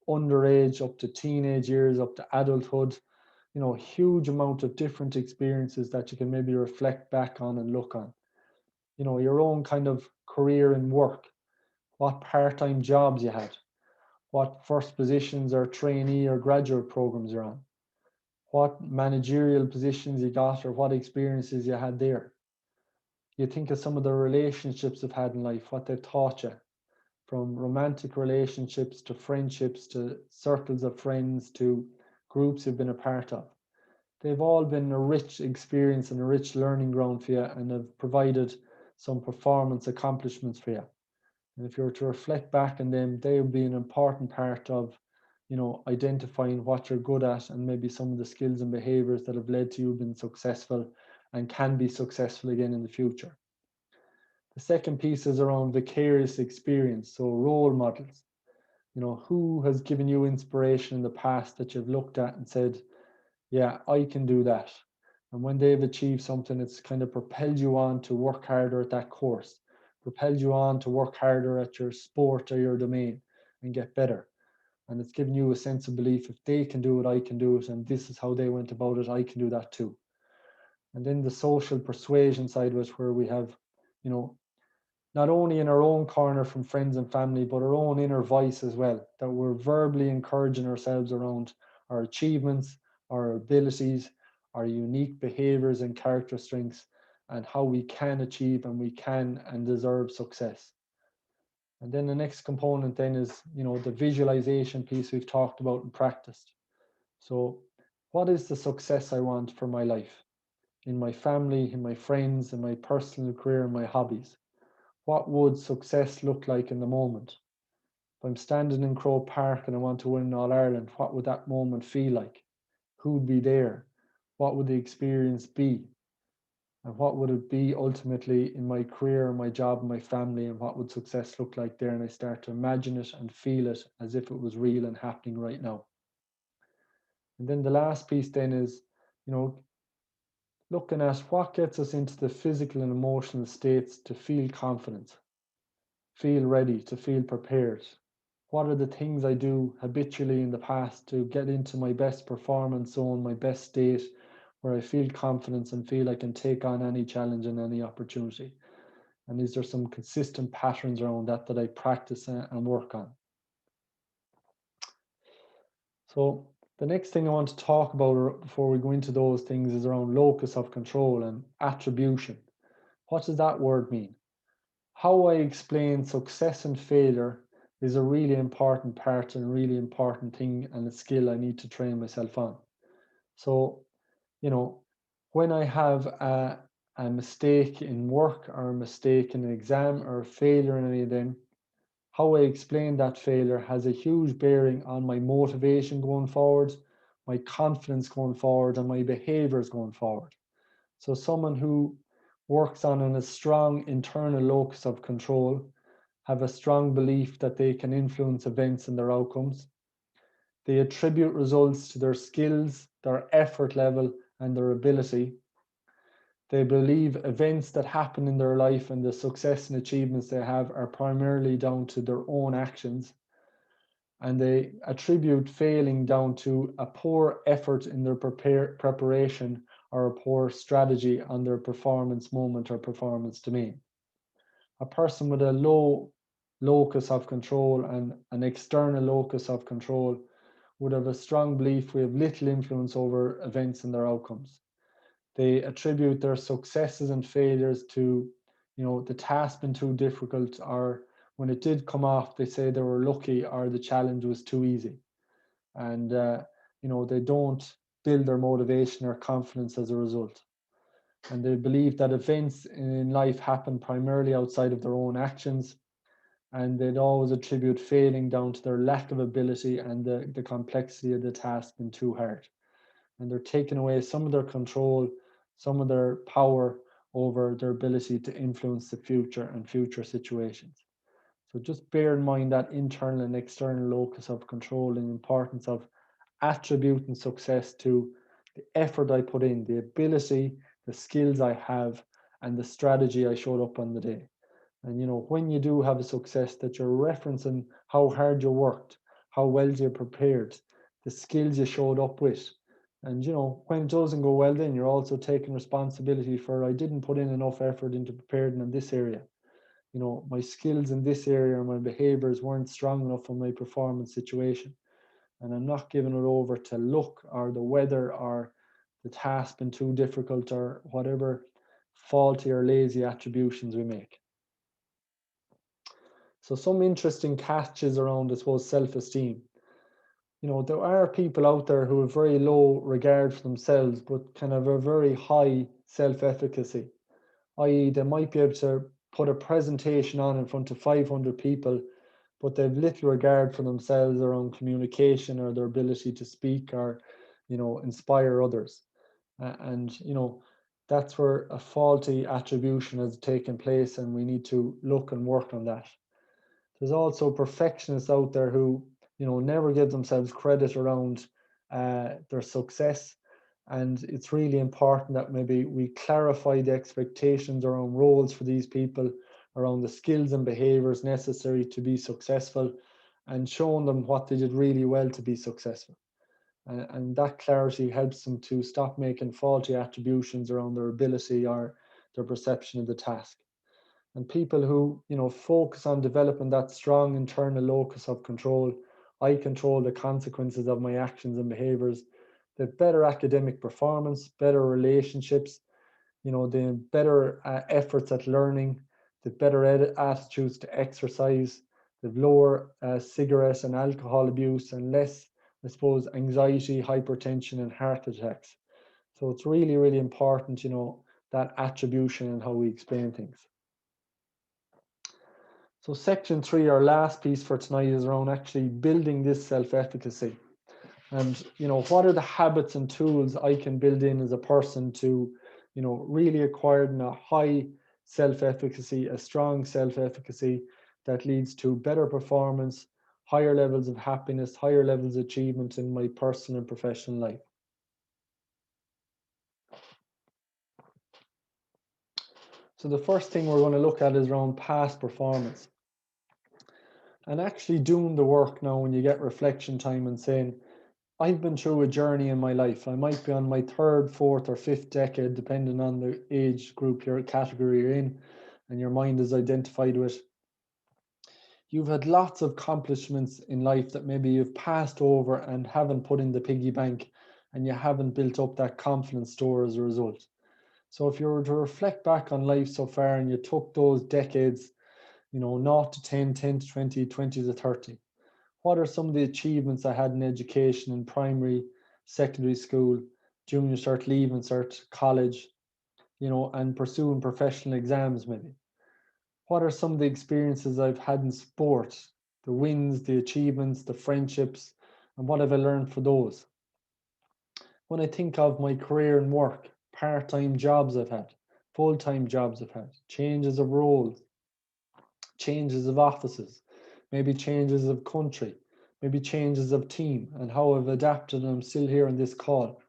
underage up to teenage years up to adulthood, huge amount of different experiences that you can maybe reflect back on and look on. Your own kind of career and work, what part-time jobs you had, what first positions or trainee or graduate programs you're on, what managerial positions you got or what experiences you had there. You think of some of the relationships you've had in life, what they've taught you, from romantic relationships to friendships to circles of friends to groups you've been a part of. They've all been a rich experience and a rich learning ground for you and have provided some performance accomplishments for you. And if you were to reflect back on them, they would be an important part of, identifying what you're good at and maybe some of the skills and behaviors that have led to you being successful and can be successful again in the future. The second piece is around vicarious experience, so role models. Who has given you inspiration in the past that you've looked at and said, yeah, I can do that. And when they've achieved something, it's kind of propelled you on to work harder at that course, propelled you on to work harder at your sport or your domain and get better. And it's given you a sense of belief, if they can do it, I can do it. And this is how they went about it, I can do that too. And then the social persuasion side of it, where we have, not only in our own corner from friends and family, but our own inner voice as well, that we're verbally encouraging ourselves around our achievements, our abilities, our unique behaviors and character strengths, and how we can achieve and we can and deserve success. And then the next component then is, the visualization piece we've talked about and practiced. So what is the success I want for my life, in my family, in my friends, in my personal career, and my hobbies? What would success look like in the moment? If I'm standing in Croke Park and I want to win All Ireland, what would that moment feel like? Who'd be there? What would the experience be? And what would it be ultimately in my career, my job, my family, and what would success look like there? And I start to imagine it and feel it as if it was real and happening right now. And then the last piece then is, looking at what gets us into the physical and emotional states to feel confident, feel ready, to feel prepared. What are the things I do habitually in the past to get into my best performance zone, my best state, where I feel confidence and feel I can take on any challenge and any opportunity? And is there some consistent patterns around that that I practice and work on? So the next thing I want to talk about before we go into those things is around locus of control and attribution. What does that word mean? How I explain success and failure is a really important part and a really important thing and a skill I need to train myself on. So, when I have a mistake in work or a mistake in an exam or a failure in any of them, how I explain that failure has a huge bearing on my motivation going forward, my confidence going forward, and my behaviors going forward. So someone who works on a strong internal locus of control, have a strong belief that they can influence events and their outcomes. They attribute results to their skills, their effort level, and their ability. They believe events that happen in their life and the success and achievements they have are primarily down to their own actions. And they attribute failing down to a poor effort in their preparation or a poor strategy on their performance moment or performance domain. A person with a low locus of control and an external locus of control would have a strong belief we have little influence over events and their outcomes. They attribute their successes and failures to, the task being too difficult, or when it did come off, they say they were lucky or the challenge was too easy. And, they don't build their motivation or confidence as a result. And they believe that events in life happen primarily outside of their own actions, and they'd always attribute failing down to their lack of ability and the complexity of the task being too hard. And they're taking away some of their control, some of their power over their ability to influence the future and future situations. So just bear in mind that internal and external locus of control and the importance of attributing success to the effort I put in, the ability, the skills I have, and the strategy I showed up on the day. And when you do have a success, that you're referencing how hard you worked, how well you prepared, the skills you showed up with. And when it doesn't go well, then you're also taking responsibility for, I didn't put in enough effort into preparing in this area. My skills in this area or my behaviors weren't strong enough for my performance situation. And I'm not giving it over to luck or the weather or the task being too difficult or whatever faulty or lazy attributions we make. So some interesting catches around, I suppose, self-esteem. There are people out there who have very low regard for themselves, but kind of a very high self-efficacy, i.e. they might be able to put a presentation on in front of 500 people, but they've little regard for themselves around communication or their ability to speak or, inspire others. And that's where a faulty attribution has taken place, and we need to look and work on that. There's also perfectionists out there who, never give themselves credit around their success. And it's really important that maybe we clarify the expectations around roles for these people, around the skills and behaviors necessary to be successful, and showing them what they did really well to be successful. And that clarity helps them to stop making faulty attributions around their ability or their perception of the task. And people who focus on developing that strong internal locus of control, I control the consequences of my actions and behaviors, the better academic performance, better relationships, the better efforts at learning, the better attitudes to exercise, the lower cigarette and alcohol abuse, and less, I suppose, anxiety, hypertension, and heart attacks. So it's really, really important, that attribution and how we explain things. So section 3, our last piece for tonight, is around actually building this self-efficacy. And, what are the habits and tools I can build in as a person to, really acquire a high self-efficacy, a strong self-efficacy that leads to better performance, higher levels of happiness, higher levels of achievement in my personal and professional life. So the first thing we're going to look at is around past performance. And actually doing the work now when you get reflection time and saying, I've been through a journey in my life. I might be on my third, fourth, or fifth decade, depending on the age group, your category you're in, and your mind is identified with. You've had lots of accomplishments in life that maybe you've passed over and haven't put in the piggy bank, and you haven't built up that confidence store as a result. So if you were to reflect back on life so far and you took those decades, 0 to 10, 10 to 20, 20 to 30, what are some of the achievements I had in education in primary, secondary school, junior cert, leaving cert, college, and pursuing professional exams maybe? What are some of the experiences I've had in sport, the wins, the achievements, the friendships, and what have I learned for those? When I think of my career and work, part-time jobs I've had, full-time jobs I've had, changes of roles, changes of offices, maybe changes of country, maybe changes of team, and how I've adapted and I'm still here on this call.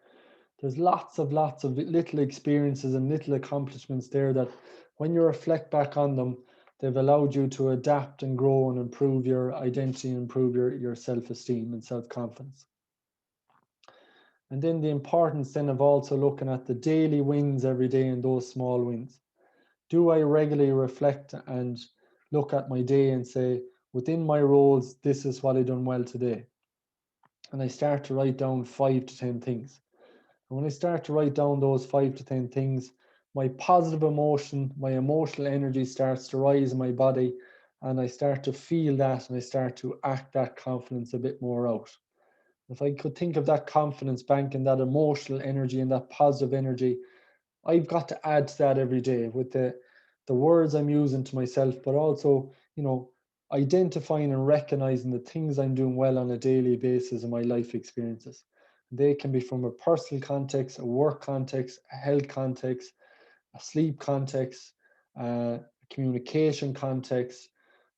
There's lots of little experiences and little accomplishments there that when you reflect back on them, they've allowed you to adapt and grow and improve your identity and improve your self-esteem and self-confidence. And then the importance then of also looking at the daily wins every day and those small wins. Do I regularly reflect and look at my day and say, within my roles, this is what I done well today? And I start to write down 5 to 10 things. And when I start to write down those 5 to 10 things, my positive emotion, my emotional energy starts to rise in my body, and I start to feel that, and I start to act that confidence a bit more out. If I could think of that confidence bank and that emotional energy and that positive energy, I've got to add to that every day with the words I'm using to myself, but also, identifying and recognizing the things I'm doing well on a daily basis in my life experiences. They can be from a personal context, a work context, a health context, a sleep context, a communication context,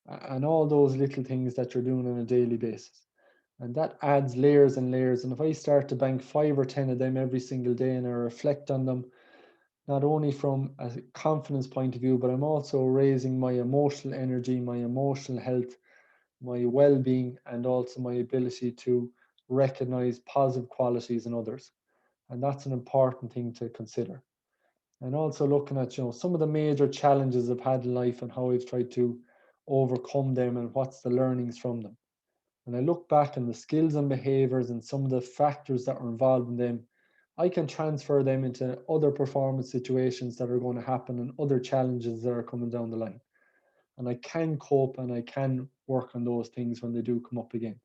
and all those little things that you're doing on a daily basis. And that adds layers and layers. And if I start to bank 5 or 10 of them every single day and I reflect on them, not only from a confidence point of view, but I'm also raising my emotional energy, my emotional health, my well-being, and also my ability to recognize positive qualities in others. And that's an important thing to consider. And also looking at, some of the major challenges I've had in life and how I've tried to overcome them and what's the learnings from them. When I look back on the skills and behaviors and some of the factors that were involved in them, I can transfer them into other performance situations that are going to happen and other challenges that are coming down the line. And I can cope and I can work on those things when they do come up again.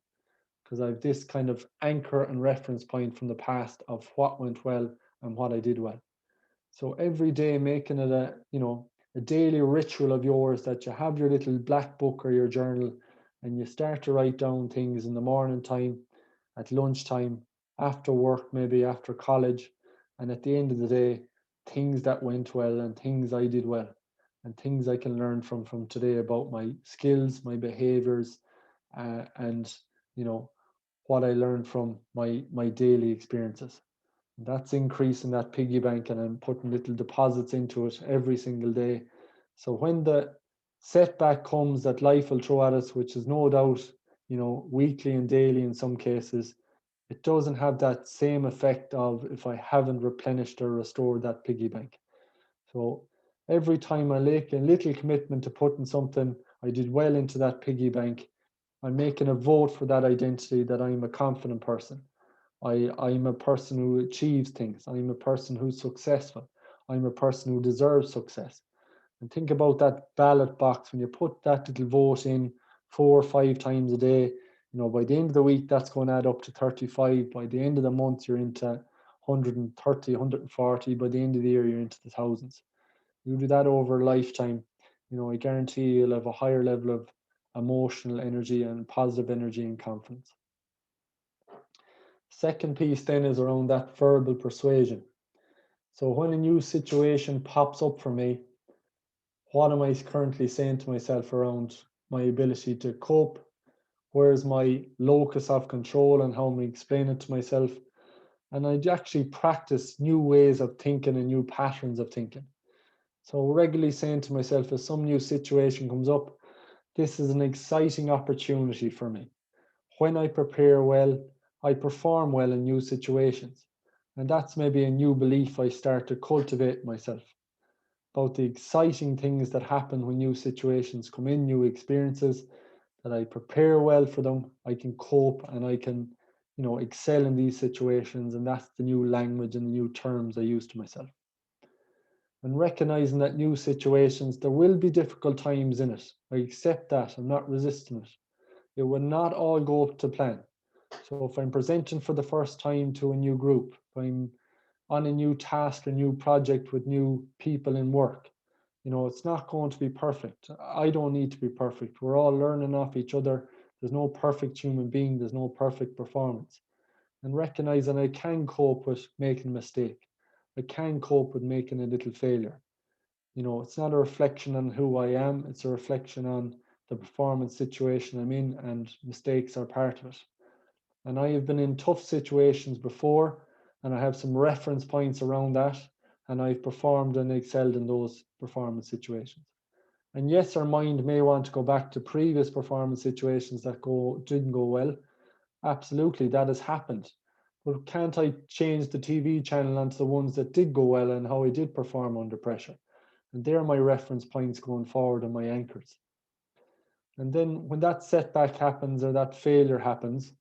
Because I have this kind of anchor and reference point from the past of what went well and what I did well. So every day making it a daily ritual of yours, that you have your little black book or your journal and you start to write down things in the morning time, at lunchtime, after work, maybe after college, and at the end of the day, things that went well and things I did well and things I can learn from today about my skills, my behaviors, and you know what I learned from my daily experiences. That's increasing that piggy bank, and I'm putting little deposits into it every single day. So when the setback comes that life will throw at us, which is no doubt, weekly and daily in some cases, it doesn't have that same effect of if I haven't replenished or restored that piggy bank. So every time I make a little commitment to putting something I did well into that piggy bank, I'm making a vote for that identity that I'm a confident person. I'm a person who achieves things. I'm a person who's successful. I'm a person who deserves success. And think about that ballot box when you put that little vote in 4 or 5 times a day. By the end of the week, that's going to add up to 35. By the end of the month, you're into 130, 140. By the end of the year, you're into the thousands. You do that over a lifetime, I guarantee you'll have a higher level of emotional energy and positive energy and confidence. Second piece then is around that verbal persuasion. So when a new situation pops up for me, what am I currently saying to myself around my ability to cope? Where's my locus of control and how am I explaining it to myself? And I actually practice new ways of thinking and new patterns of thinking. So regularly saying to myself, as some new situation comes up, this is an exciting opportunity for me. When I prepare well, I perform well in new situations. And that's maybe a new belief I start to cultivate myself about the exciting things that happen when new situations come in, new experiences, that I prepare well for them, I can cope and I can, excel in these situations. And that's the new language and the new terms I use to myself. And recognizing that new situations, there will be difficult times in it. I accept that. I'm not resisting it. It will not all go up to plan. So if I'm presenting for the first time to a new group, if I'm on a new task, a new project with new people in work, it's not going to be perfect. I don't need to be perfect. We're all learning off each other. There's no perfect human being. There's no perfect performance. And recognizing I can cope with making a mistake. I can cope with making a little failure. It's not a reflection on who I am. It's a reflection on the performance situation I'm in, and mistakes are part of it. And I have been in tough situations before, and I have some reference points around that, and I've performed and excelled in those performance situations. And yes, our mind may want to go back to previous performance situations that didn't go well. Absolutely, that has happened. But can't I change the TV channel onto the ones that did go well and how I did perform under pressure? And they're my reference points going forward and my anchors. And then when that setback happens or that failure happens,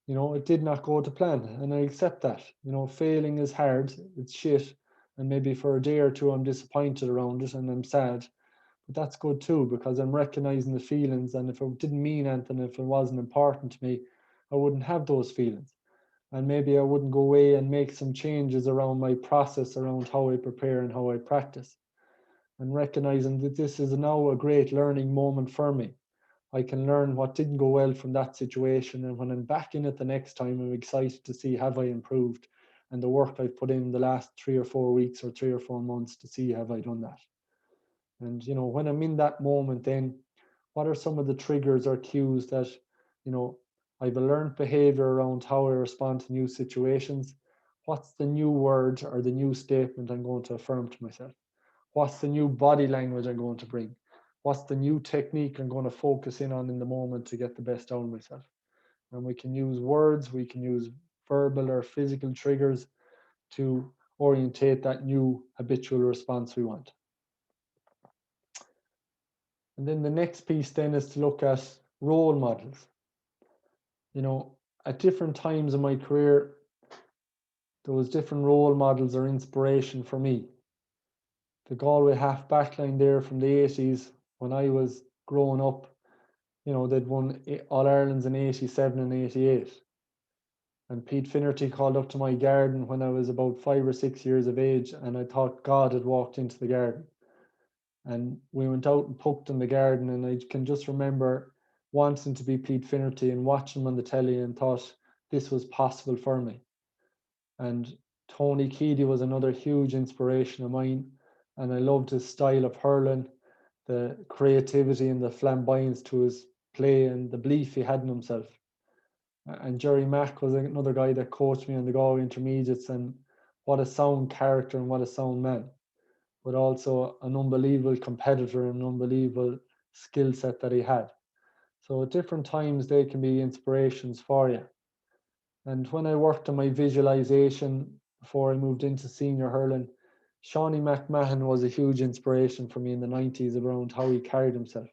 it did not go to plan, and I accept that. Failing is hard, it's shit, and maybe for a day or two I'm disappointed around it and I'm sad, but that's good too, because I'm recognizing the feelings, and if it didn't mean anything, if it wasn't important to me, I wouldn't have those feelings. And maybe I wouldn't go away and make some changes around my process, around how I prepare and how I practice. And recognizing that this is now a great learning moment for me. I can learn what didn't go well from that situation. And when I'm back in it the next time, I'm excited to see have I improved, and the work I've put in the last 3 or 4 weeks or 3 or 4 months to see have I done that. And when I'm in that moment, then what are some of the triggers or cues that, you know, I have a learned behavior around how I respond to new situations. What's the new word or the new statement I'm going to affirm to myself? What's the new body language I'm going to bring? What's the new technique I'm going to focus in the moment to get the best out of myself? And we can use words, we can use verbal or physical triggers to orientate that new habitual response we want. And then the next piece then is to look at role models. You know, at different times in my career, there was different role models or inspiration for me. The Galway half backline there from the 80s, when I was growing up, you know, they'd won All Ireland's in 87 and 88. And Pete Finnerty called up to my garden when I was about 5 or 6 years of age, and I thought God had walked into the garden. And we went out and poked in the garden, and I can just remember wanting to be Pete Finnerty and watching him on the telly and thought this was possible for me. And Tony Keady was another huge inspiration of mine, and I loved his style of hurling, the creativity and the flamboyance to his play and the belief he had in himself. And Jerry Mack was another guy that coached me on the Galway Intermediates, and what a sound character and what a sound man, but also an unbelievable competitor and an unbelievable skill set that he had. So at different times they can be inspirations for you. And when I worked on my visualization before I moved into senior hurling, Shawnee McMahon was a huge inspiration for me in the 90s around how he carried himself.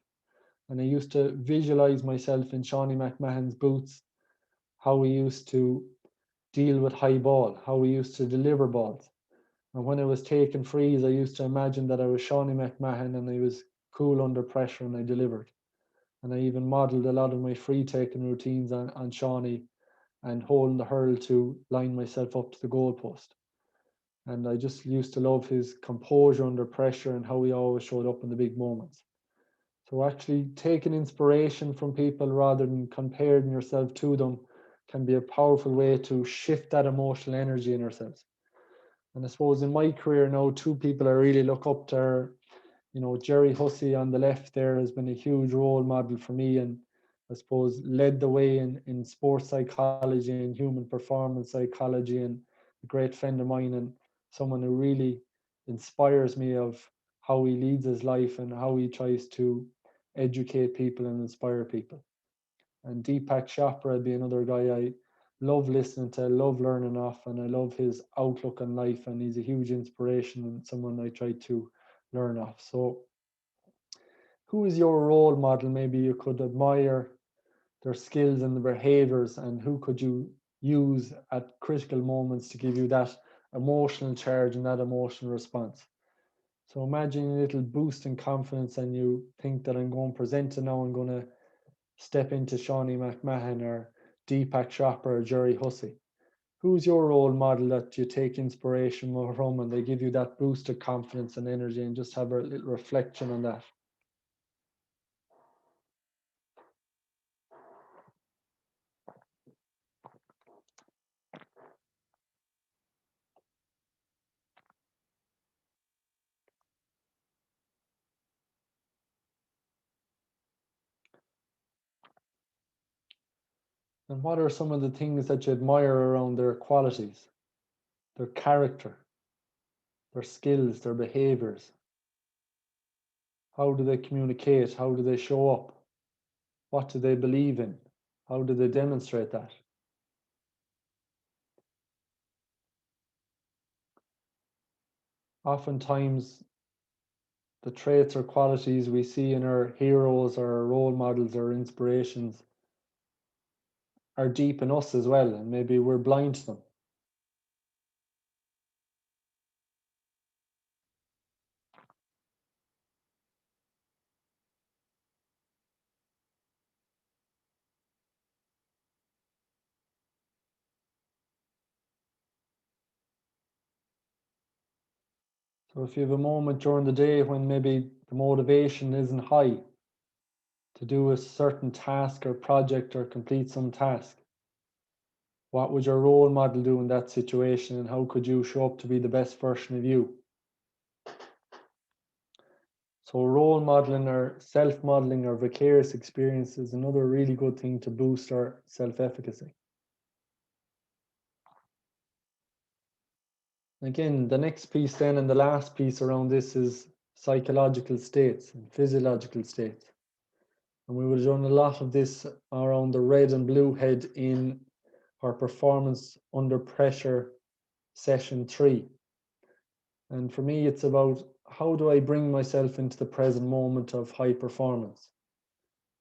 And I used to visualize myself in Shawnee McMahon's boots, how he used to deal with high ball, how he used to deliver balls. And when I was taking frees, I used to imagine that I was Shawnee McMahon and I was cool under pressure and I delivered. And I even modelled a lot of my free taking routines on Shawnee and holding the hurl to line myself up to the goalpost. And I just used to love his composure under pressure and how he always showed up in the big moments. So actually taking inspiration from people rather than comparing yourself to them can be a powerful way to shift that emotional energy in ourselves. And I suppose in my career now, two people I really look up to are, you know, Jerry Hussey on the left there has been a huge role model for me, and I suppose led the way in sports psychology and human performance psychology, and a great friend of mine and someone who really inspires me of how he leads his life and how he tries to educate people and inspire people. And Deepak Chopra would be another guy I love listening to, love learning off, and I love his outlook on life. And he's a huge inspiration and someone I try to learn off. So, who is your role model? Maybe you could admire their skills and the behaviors, and who could you use at critical moments to give you that emotional charge and that emotional response? So, imagine a little boost in confidence, and you think that I'm going to present it now, I'm going to step into Shawnee McMahon or Deepak Chopra or Jerry Hussey. Who's your role model that you take inspiration from and they give you that boost of confidence and energy, and just have a little reflection on that? And what are some of the things that you admire around their qualities, their character, their skills, their behaviors? How do they communicate? How do they show up? What do they believe in? How do they demonstrate that? Oftentimes, the traits or qualities we see in our heroes or our role models or inspirations are deep in us as well, and maybe we're blind to them. So if you have a moment during the day when maybe the motivation isn't high to do a certain task or project or complete some task, what would your role model do in that situation, and how could you show up to be the best version of you? So role modeling or self-modeling or vicarious experience is another really good thing to boost our self-efficacy. Again, the next piece then and the last piece around this is psychological states and physiological states. And we will run a lot of this around the red and blue head in our performance under pressure session 3. And for me, it's about how do I bring myself into the present moment of high performance?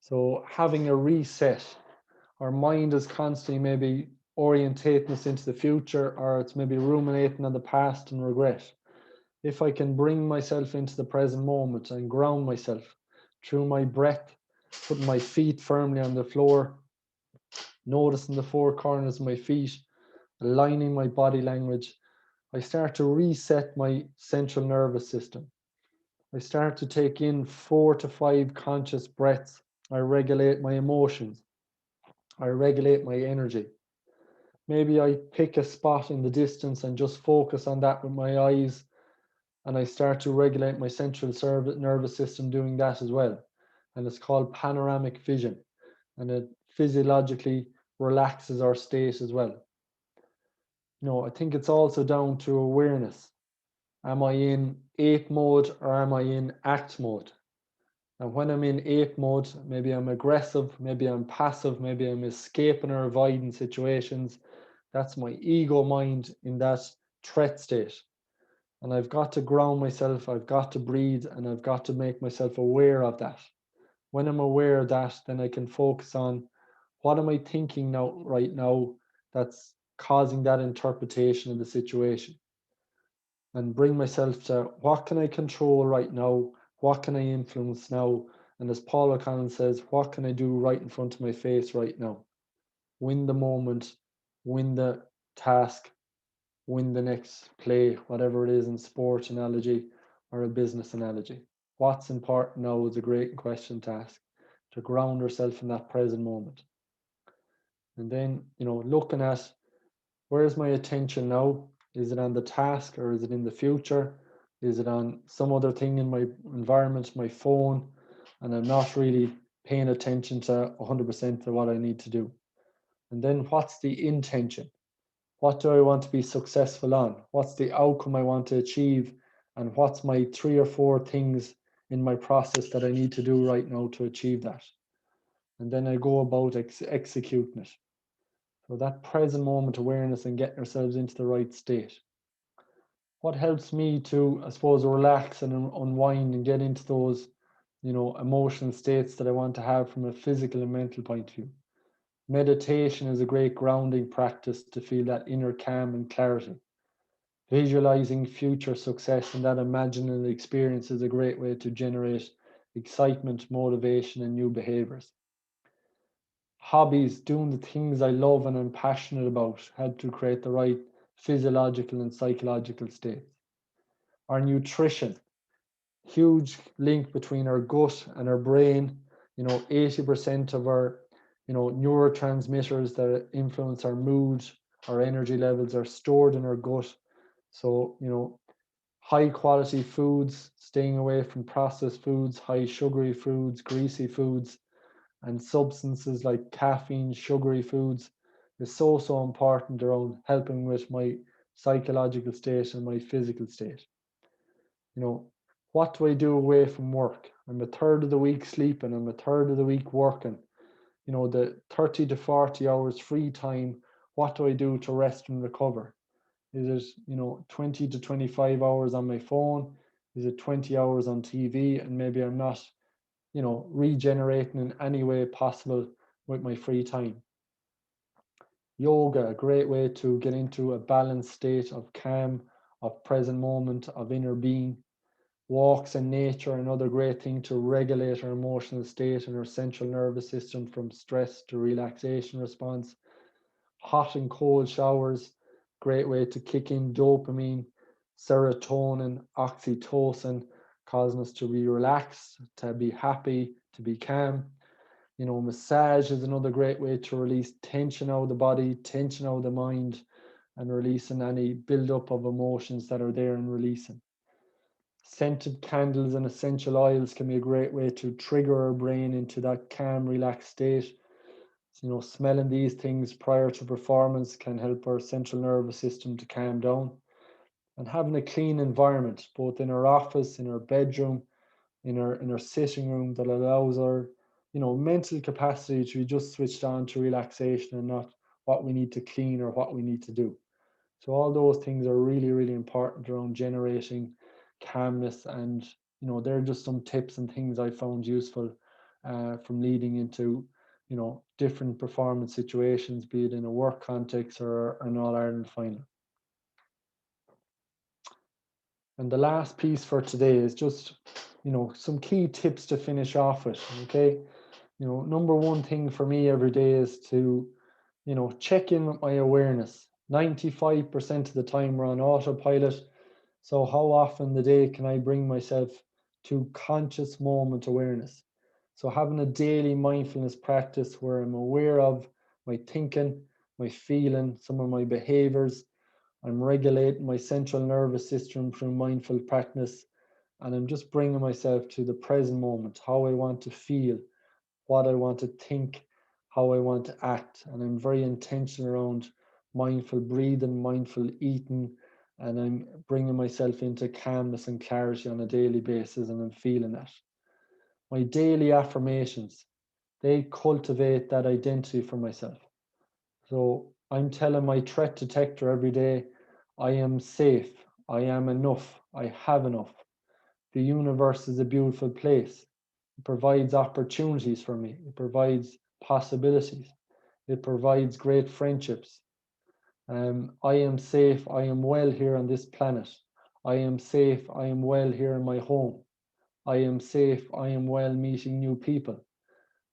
So having a reset, our mind is constantly maybe orientating us into the future, or it's maybe ruminating on the past and regret. If I can bring myself into the present moment and ground myself through my breath, putting my feet firmly on the floor, noticing the four corners of my feet, aligning my body language, I start to reset my central nervous system. I start to take in 4 to 5 conscious breaths. I regulate my emotions. I regulate my energy. Maybe I pick a spot in the distance and just focus on that with my eyes, and I start to regulate my central nervous system doing that as well. And it's called panoramic vision, and it physiologically relaxes our state as well. I think it's also down to awareness. Am I in ape mode or am I in act mode? And when I'm in ape mode, maybe I'm aggressive, maybe I'm passive, maybe I'm escaping or avoiding situations. That's my ego mind in that threat state. And I've got to ground myself, I've got to breathe, and I've got to make myself aware of that. When I'm aware of that, then I can focus on what am I thinking now, right now, that's causing that interpretation of the situation, and bring myself to what can I control right now, what can I influence now, and as Paul O'Connell says, what can I do right in front of my face right now? Win the moment, win the task, win the next play, whatever it is in sport analogy or a business analogy. What's important now is a great question to ask, to ground yourself in that present moment. And then, looking at where's my attention now? Is it on the task or is it in the future? Is it on some other thing in my environment, my phone? And I'm not really paying attention to 100% to what I need to do. And then what's the intention? What do I want to be successful on? What's the outcome I want to achieve? And what's my 3 or 4 things in my process that I need to do right now to achieve that? And then I go about executing it. So that present moment awareness and getting ourselves into the right state. What helps me to, I suppose, relax and unwind and get into those, emotional states that I want to have from a physical and mental point of view. Meditation is a great grounding practice to feel that inner calm and clarity. Visualizing future success and that imaginary experience is a great way to generate excitement, motivation, and new behaviors. Hobbies, doing the things I love and I'm passionate about, help to create the right physiological and psychological states. Our nutrition, huge link between our gut and our brain. 80% of our, neurotransmitters that influence our mood, our energy levels are stored in our gut. So, high quality foods, staying away from processed foods, high sugary foods, greasy foods, and substances like caffeine, sugary foods is so important around helping with my psychological state and my physical state. What do I do away from work? I'm a third of the week sleeping, I'm a third of the week working. The 30 to 40 hours free time, what do I do to rest and recover? Is it, 20 to 25 hours on my phone? Is it 20 hours on TV? And maybe I'm not, regenerating in any way possible with my free time. Yoga, a great way to get into a balanced state of calm, of present moment, of inner being. Walks in nature, another great thing to regulate our emotional state and our central nervous system from stress to relaxation response. Hot and cold showers, great way to kick in dopamine, serotonin, oxytocin, causing us to be relaxed, to be happy, to be calm. Massage is another great way to release tension out of the body, tension out of the mind, and releasing any build-up of emotions that are there and releasing. Scented candles and essential oils can be a great way to trigger our brain into that calm, relaxed state. Smelling these things prior to performance can help our central nervous system to calm down. And having a clean environment, both in our office, in our bedroom, in our sitting room, that allows our mental capacity to be just switched on to relaxation and not what we need to clean or what we need to do. So all those things are really, really important around generating calmness. And they're just some tips and things I found useful from leading into different performance situations, be it in a work context or an All-Ireland final. And the last piece for today is just some key tips to finish off with. Okay, number one thing for me every day is to check in with my awareness. 95% of the time we're on autopilot. So how often the day can I bring myself to conscious moment awareness? So having a daily mindfulness practice where I'm aware of my thinking, my feeling, some of my behaviors. I'm regulating my central nervous system through mindful practice, and I'm just bringing myself to the present moment, how I want to feel, what I want to think, how I want to act. And I'm very intentional around mindful breathing, mindful eating, and I'm bringing myself into calmness and clarity on a daily basis, and I'm feeling that. My daily affirmations, they cultivate that identity for myself. So I'm telling my threat detector every day, I am safe, I am enough, I have enough. The universe is a beautiful place. It provides opportunities for me. It provides possibilities. It provides great friendships. I am safe. I am well here on this planet. I am safe. I am well here in my home. I am safe. I am well meeting new people.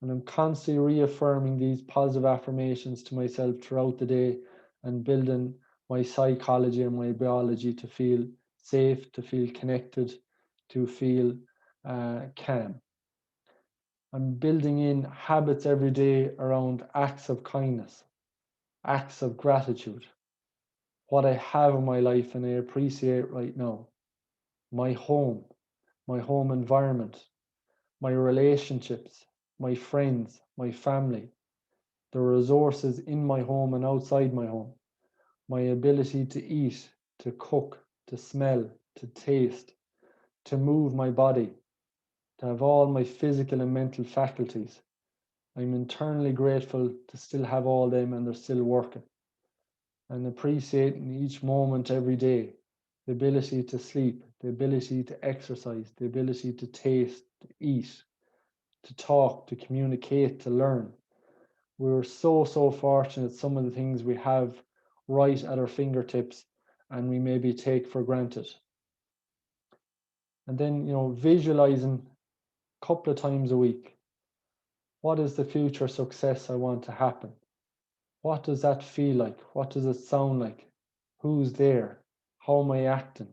And I'm constantly reaffirming these positive affirmations to myself throughout the day and building my psychology and my biology to feel safe, to feel connected, to feel calm. I'm building in habits every day around acts of kindness, acts of gratitude, what I have in my life and I appreciate right now, my home environment, my relationships, my friends, my family, the resources in my home and outside my home, my ability to eat, to cook, to smell, to taste, to move my body, to have all my physical and mental faculties. I'm internally grateful to still have all them and they're still working. And appreciating each moment every day, the ability to sleep, the ability to exercise, the ability to taste, to eat, to talk, to communicate, to learn. We're so, so fortunate some of the things we have right at our fingertips and we maybe take for granted. And then, visualizing a couple of times a week. What is the future success I want to happen? What does that feel like? What does it sound like? Who's there? How am I acting?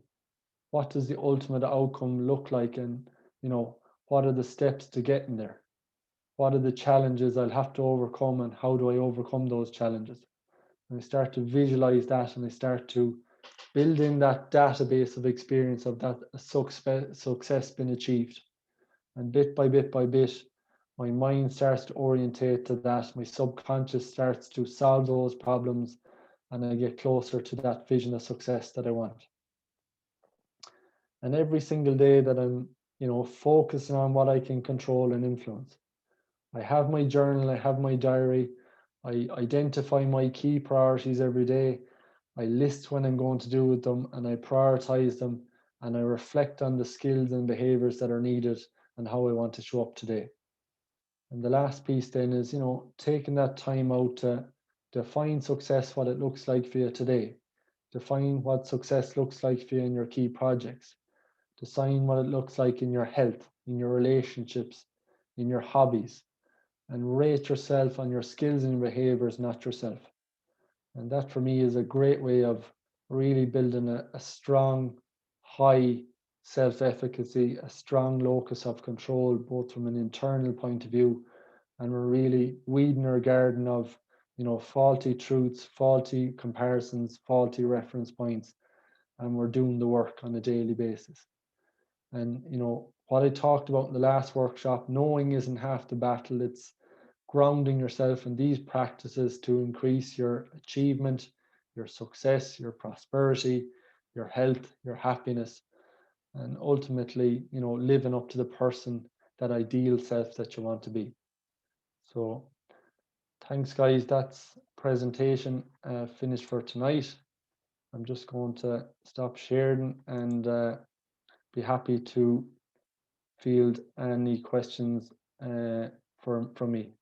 What does the ultimate outcome look like? And, what are the steps to getting there? What are the challenges I'll have to overcome and how do I overcome those challenges? And I start to visualize that and I start to build in that database of experience of that success been achieved. And bit by bit by bit, my mind starts to orientate to that. My subconscious starts to solve those problems and I get closer to that vision of success that I want. And every single day that I'm, focusing on what I can control and influence. I have my journal, I have my diary, I identify my key priorities every day. I list when I'm going to do with them and I prioritize them and I reflect on the skills and behaviors that are needed and how I want to show up today. And the last piece then is, taking that time out to define success, what it looks like for you today. Define what success looks like for you in your key projects. Define what it looks like in your health, in your relationships, in your hobbies. And rate yourself on your skills and behaviors, not yourself. And that for me is a great way of really building a strong, high self-efficacy, a strong locus of control, both from an internal point of view, and we're really weeding our garden of, faulty truths, faulty comparisons, faulty reference points, and we're doing the work on a daily basis. And what I talked about in the last workshop, knowing isn't half the battle. It's grounding yourself in these practices to increase your achievement, your success, your prosperity, your health, your happiness, and ultimately, living up to the person, that ideal self that you want to be. So thanks, guys. That's presentation finished for tonight. I'm just going to stop sharing and be happy to field any questions from me.